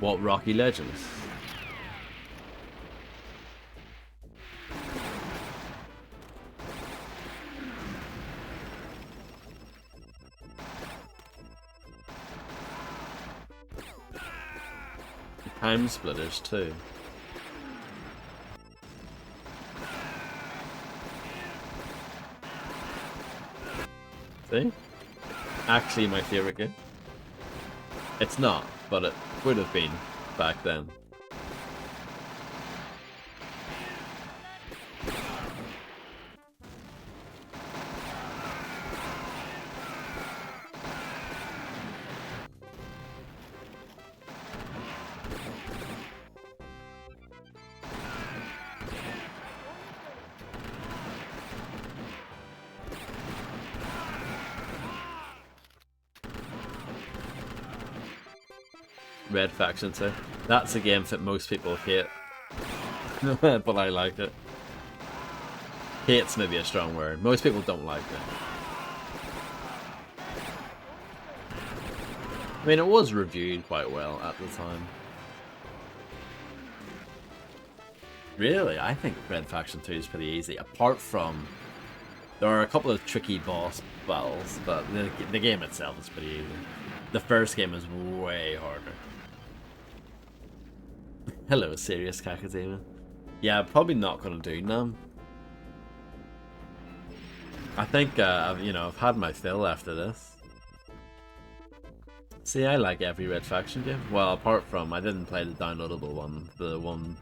S1: What Rocky Legends? Time Splitters too. See? Actually my favorite game. It's not, but it would have been back then. Red Faction 2. That's a game that most people hate, but I like it. Hate's maybe a strong word. Most people don't like it. I mean, it was reviewed quite well at the time. Really, I think Red Faction 2 is pretty easy, apart from there are a couple of tricky boss battles, but the game itself is pretty easy. The first game is way harder. Hello, serious Kakadema. Yeah, probably not gonna do Nam. I think you know, I've had my fill after this. See, I like every Red Faction game. Well, apart from I didn't play the downloadable one, the one.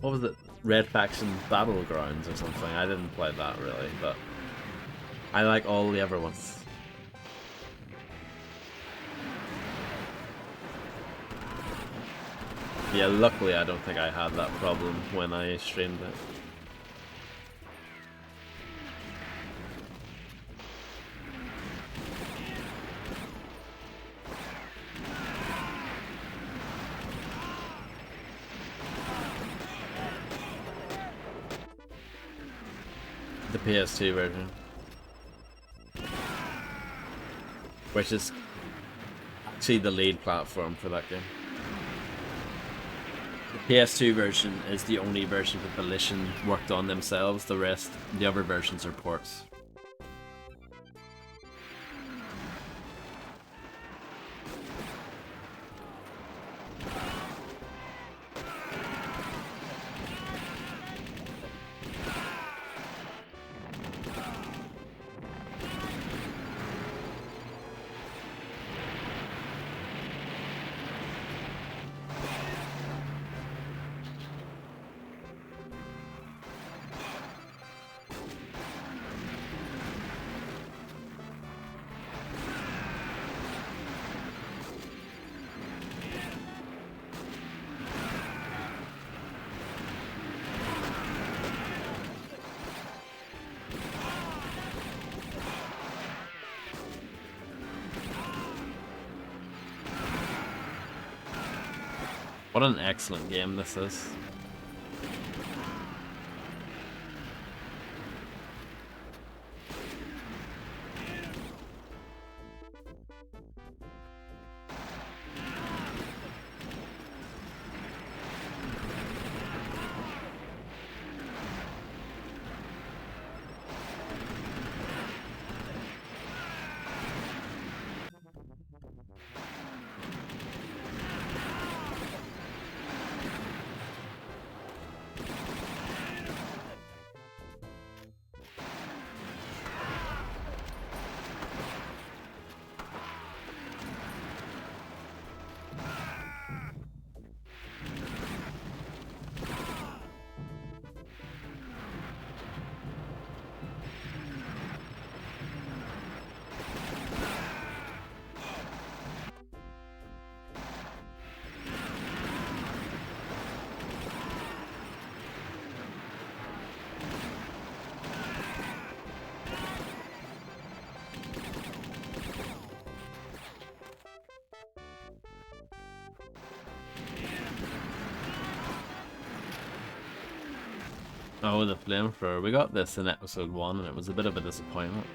S1: What was it? Red Faction Battlegrounds or something. I didn't play that really, but I like all the other ones. Yeah, luckily I don't think I had that problem when I streamed it. The PS2 version. Which is actually the lead platform for that game. The PS2 version is the only version that Volition worked on themselves. The other versions are ports. What an excellent game this is. Oh, the flamethrower. We got this in episode 1 and it was a bit of a disappointment.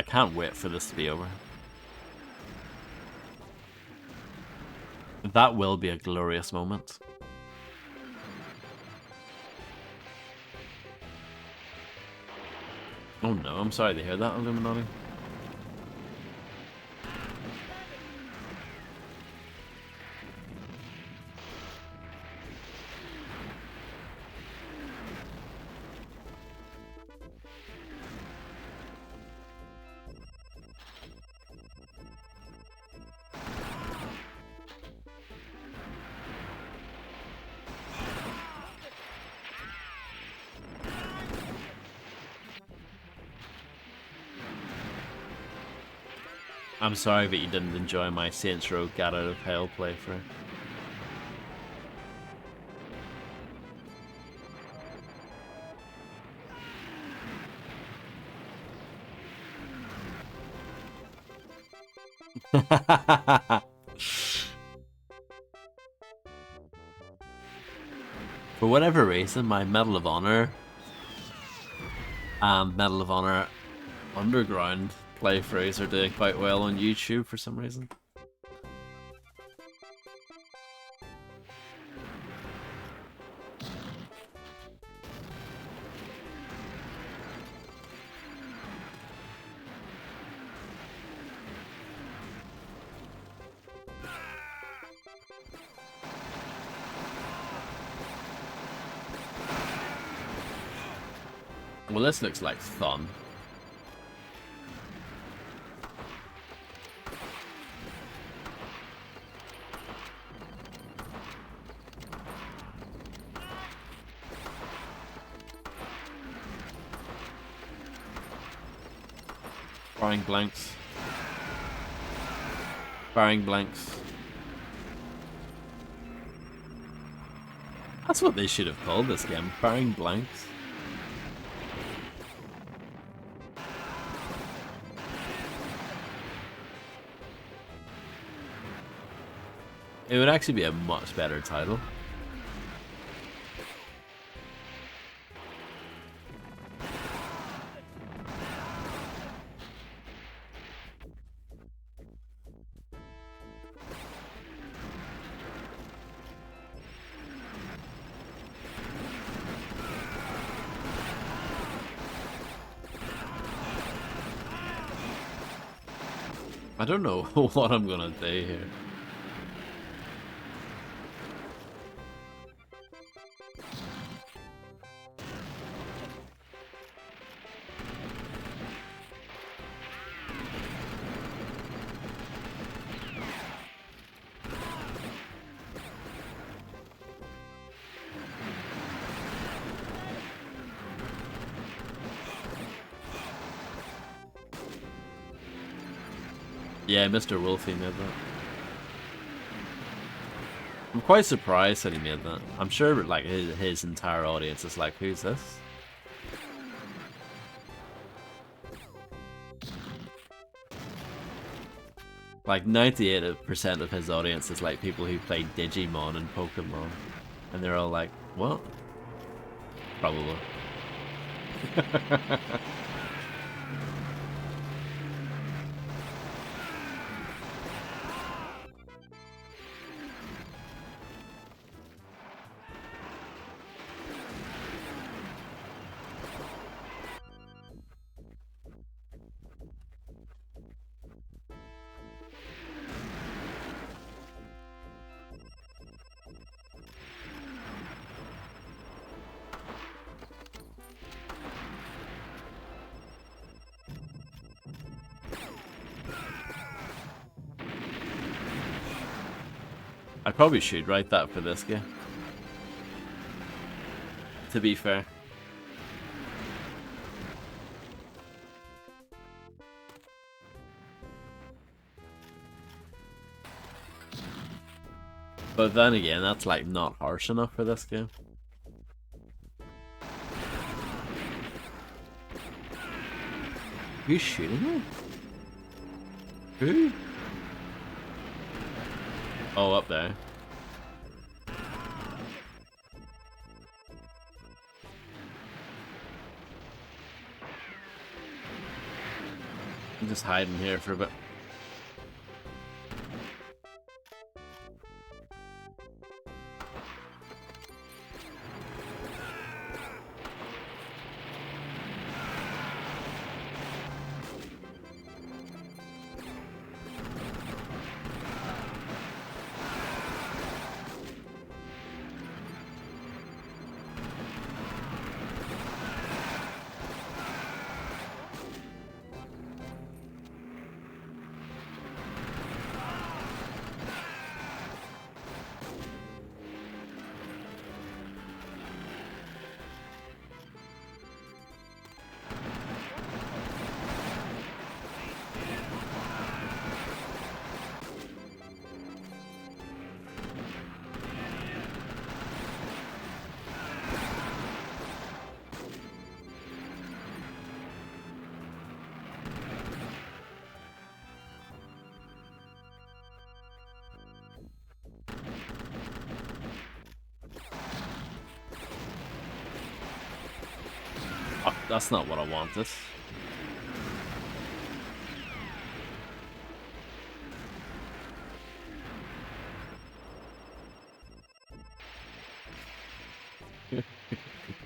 S1: can't wait for this to be over. That will be a glorious moment. Oh no, I'm sorry to hear that, Illuminati. I'm sorry that you didn't enjoy my Saints Row Get Out of Hell playthrough. For whatever reason, my Medal of Honor and Medal of Honor Underground playthroughs are doing quite well on YouTube for some reason. Well, this looks like fun. Firing blanks. Firing blanks. That's what they should have called this game. Firing blanks. It would actually be a much better title. I don't know what I'm gonna do here. Yeah, Mr. Wolfie made that. I'm quite surprised that he made that. I'm sure like his entire audience is like, who's this? Like 98% of his audience is like people who play Digimon and Pokemon. And they're all like, what? Probably. I probably should write that for this game. To be fair. But then again, that's like not harsh enough for this game. Who's shooting me? Who? Oh, up there. Just hiding here for a bit. Oh, that's not what I wanted.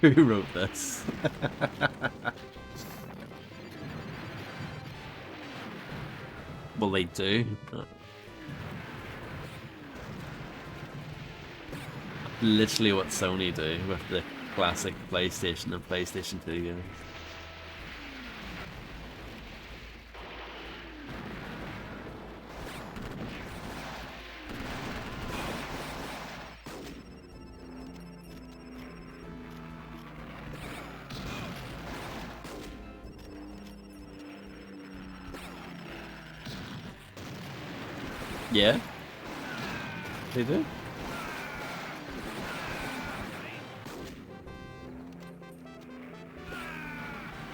S1: Who wrote this? Well, they do. Literally what Sony do with the classic PlayStation and PlayStation 2 games. Yeah, they do.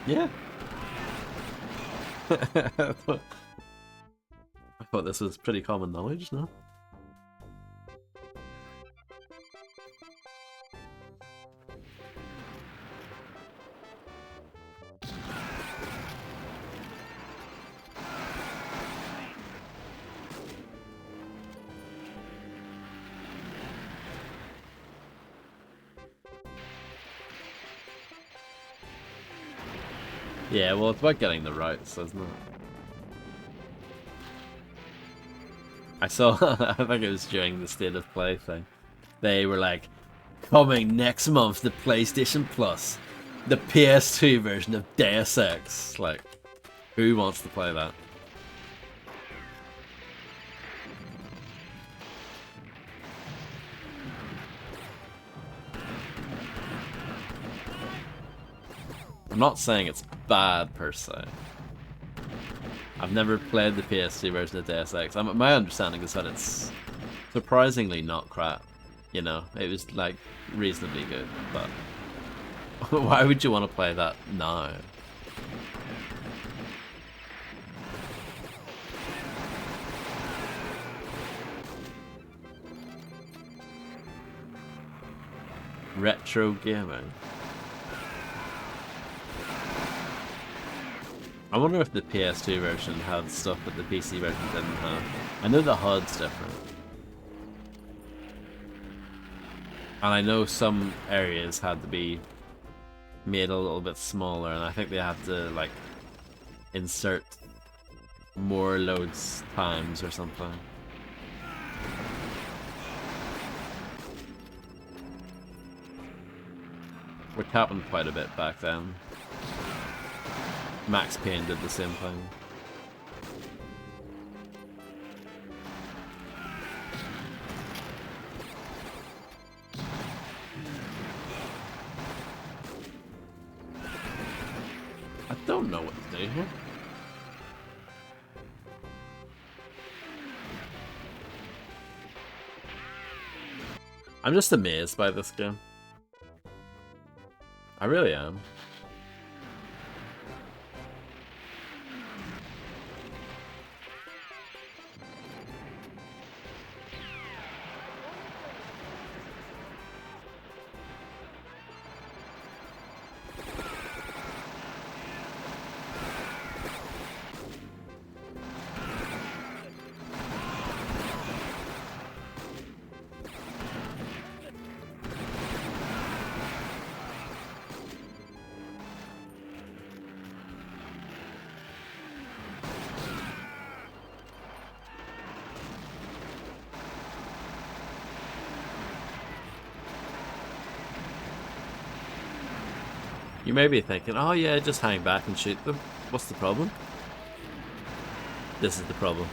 S1: Yeah. I thought this was pretty common knowledge, no? Yeah, well, it's about getting the rights, isn't it? I saw, I think it was during the State of Play thing. They were like, coming next month to PlayStation Plus, the PS2 version of Deus Ex. Like, who wants to play that? I'm not saying it's bad per se. I've never played the PS2 version of Deus Ex. My understanding is that it's surprisingly not crap. You know, it was like reasonably good, but why would you want to play that now? Retro gaming. I wonder if the PS2 version had stuff that the PC version didn't have. I know the HUD's different. And I know some areas had to be made a little bit smaller, and I think they had to, like, insert more loads times or something. Which happened quite a bit back then. Max Payne did the same thing. I don't know what to do here. I'm just amazed by this game. I really am. You may be thinking, oh yeah, just hang back and shoot them. What's the problem? This is the problem.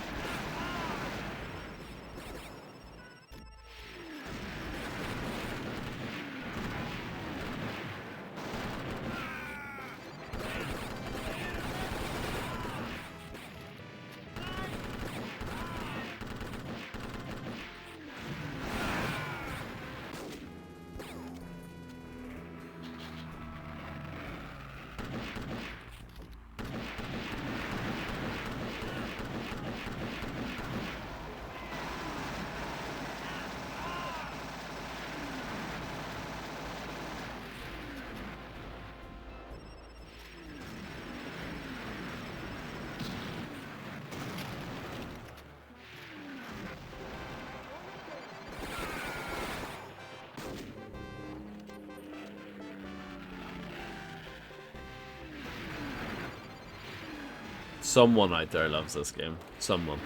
S1: Someone out there loves this game. Someone.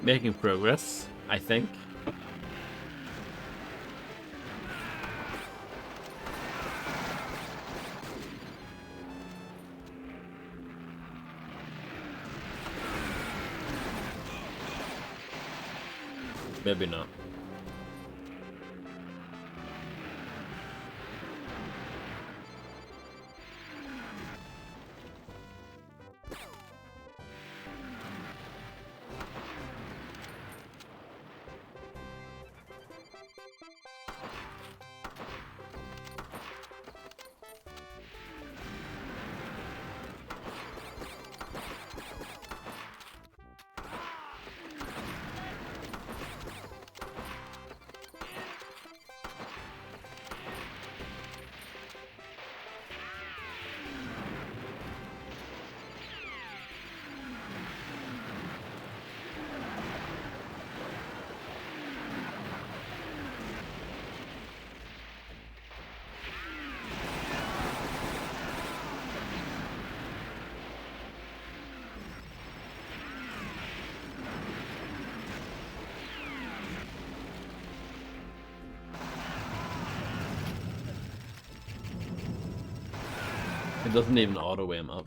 S1: Making progress, I think. Maybe not. It doesn't even auto aim up.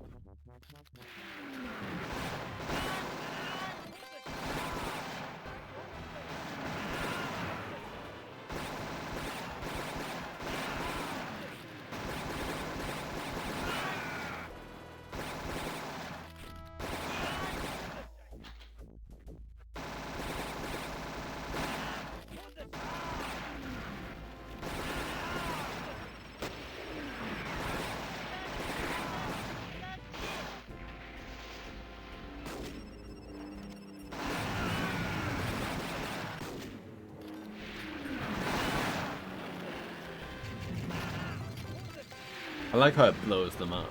S1: I like how it blows them up.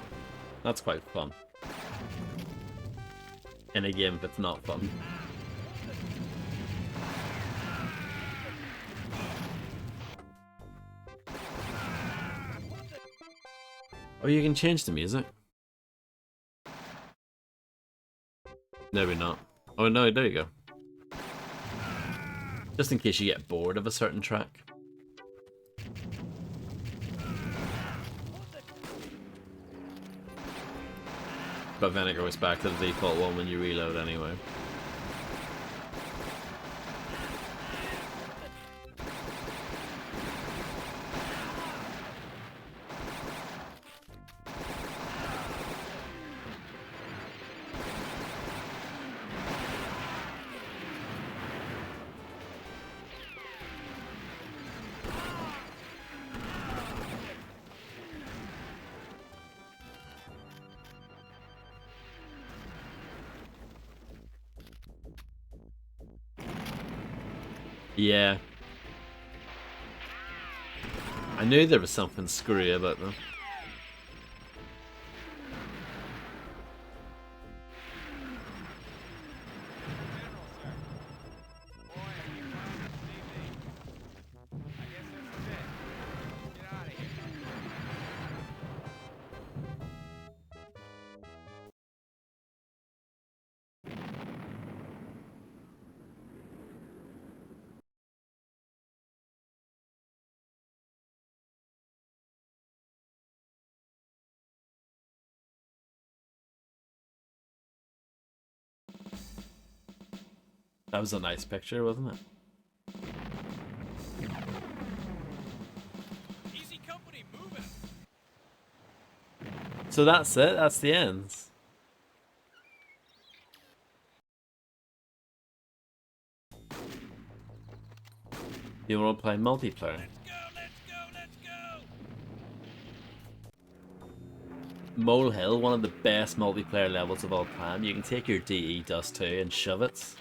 S1: That's quite fun. In a game that's not fun. Oh, you can change the music? Maybe not. Oh no, there you go. Just in case you get bored of a certain track. But then it goes back to the default one when you reload anyway. Yeah. I knew there was something screwy about them. That was a nice picture, wasn't it?
S2: Easy company, moving.
S1: So that's it, that's the end. You want to play multiplayer?
S2: Let's go.
S1: Molehill, one of the best multiplayer levels of all time. You can take your DE Dust 2 and shove it.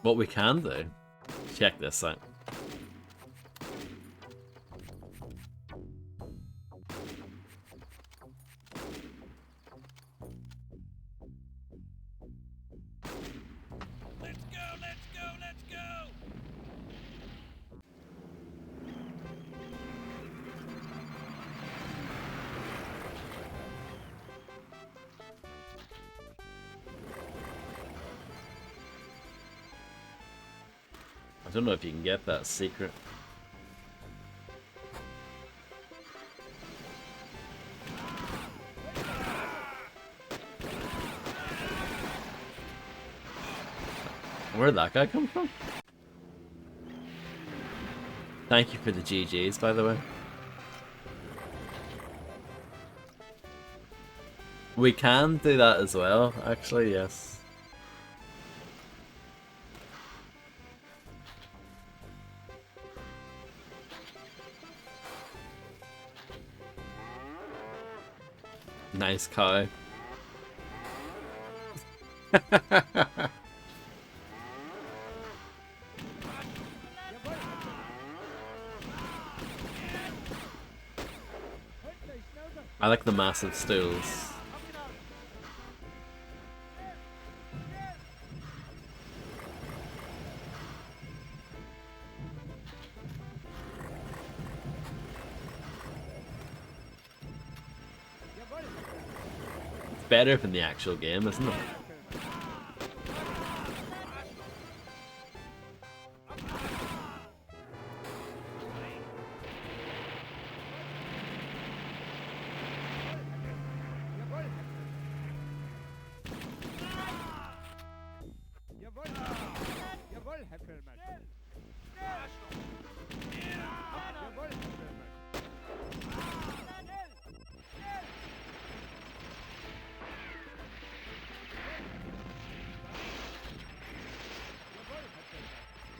S1: What we can do, check this out.
S2: Let's go.
S1: I don't know if you can get that secret. Where'd that guy come from? Thank you for the GGs, by the way. We can do that as well, actually, yes. Nice cow. I like the massive stools. It's better than the actual game, isn't it?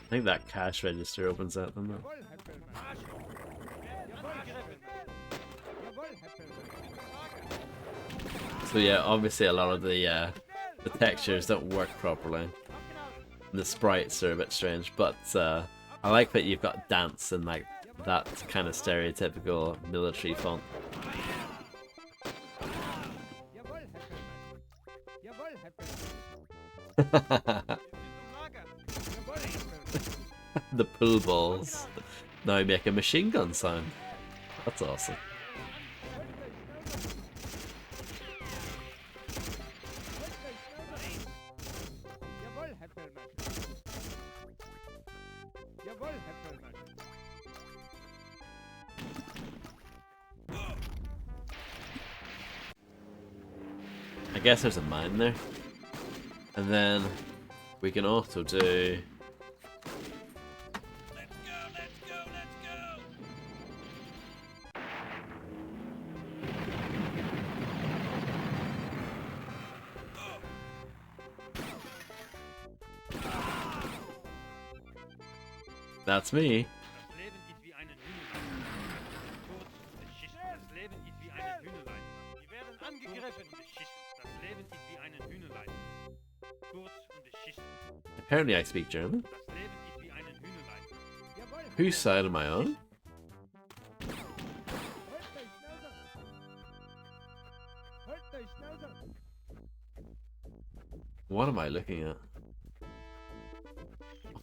S1: I think that cash register opens up, doesn't it? So yeah, obviously a lot of the textures don't work properly. The sprites are a bit strange, but I like that you've got dance and like that kind of stereotypical military font.
S2: Jawohl, Herr Jawohl, Herr
S1: The pool balls now make a machine gun sound. That's awesome.
S2: Jawohl, Herr Jawohl, Herr
S1: I guess there's a mine there. And then we can also do... That's me.
S4: Das Leben ist wie eine Hühnerlein. Kurz und beschissen. Das Leben ist wie eine Hühnerlein. Die werden angegriffen und beschissen. Das Leben ist wie eine Hühnerlein. Kurz und beschissen.
S1: Apparently I speak German.
S4: Das Leben ist wie eine Hühnerlein.
S2: Jawohl,
S1: Whose side am I on?
S2: Halt die Schnauze!
S1: What am I looking at?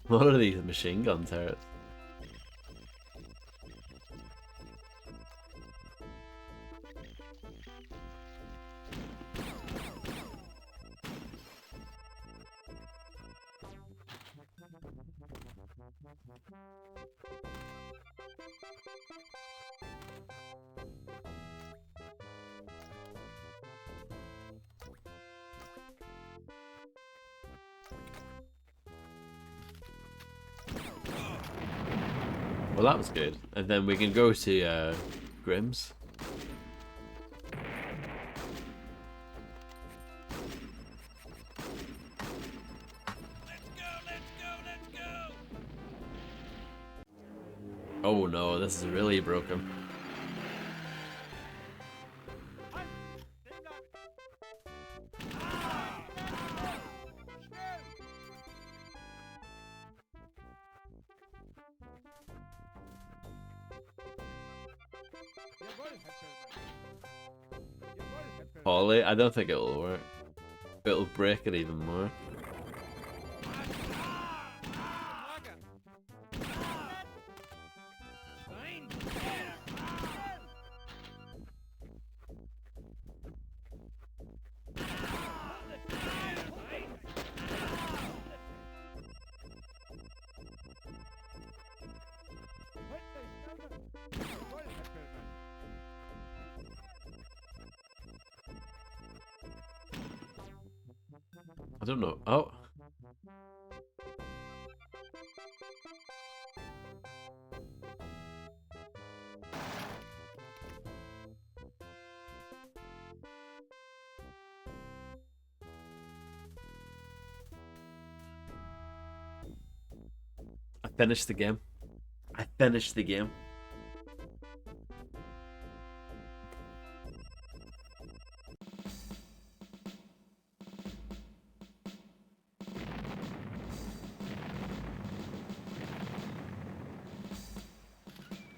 S1: What are these machine gun turrets? Well, that was good. And then we can go to Grimm's. Oh no, this is really broken. Polly, I don't think it'll work. It'll break it even more. I don't know. Oh. I finished the game. I finished the game.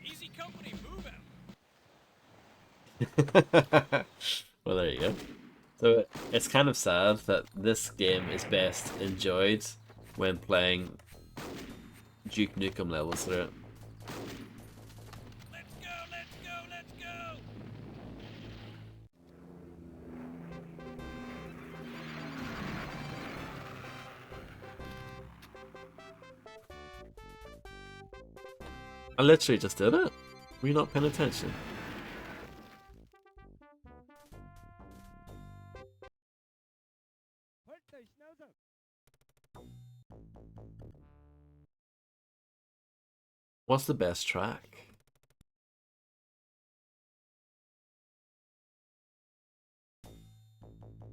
S2: Easy company, move out!
S1: Well, there you go. So it's kind of sad that this game is best enjoyed when playing Duke Nukem levels through it.
S2: Let's go, let's go, let's go!
S1: I literally just did it. Were you not paying attention?
S2: Halt die Schnauze!
S1: What's the best track?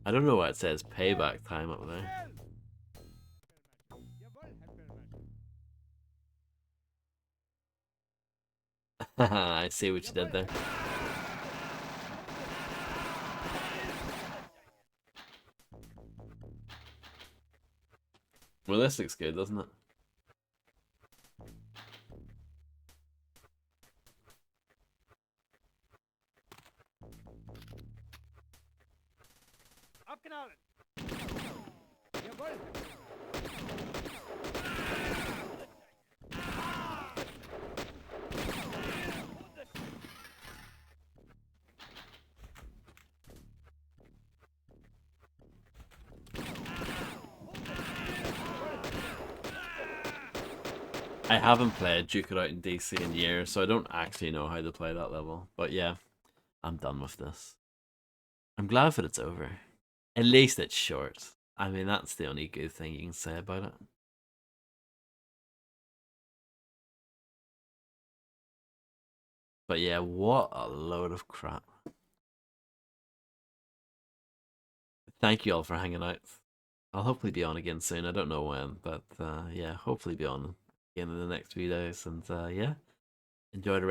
S1: I don't know why it says payback time up there.
S2: Jawohl, Herr
S1: Haha, I see what you did there. Well, this looks good, doesn't it?
S4: Abknallen!
S2: Jawohl!
S1: I haven't played Duke It Out in DC in years, so I don't actually know how to play that level. But yeah, I'm done with this. I'm glad that it's over. At least it's short. I mean, that's the only good thing you can say about it. But yeah, what a load of crap. Thank you all for hanging out. I'll hopefully be on again soon. I don't know when, but yeah, hopefully be on again in the next few days. And yeah, enjoy the rest.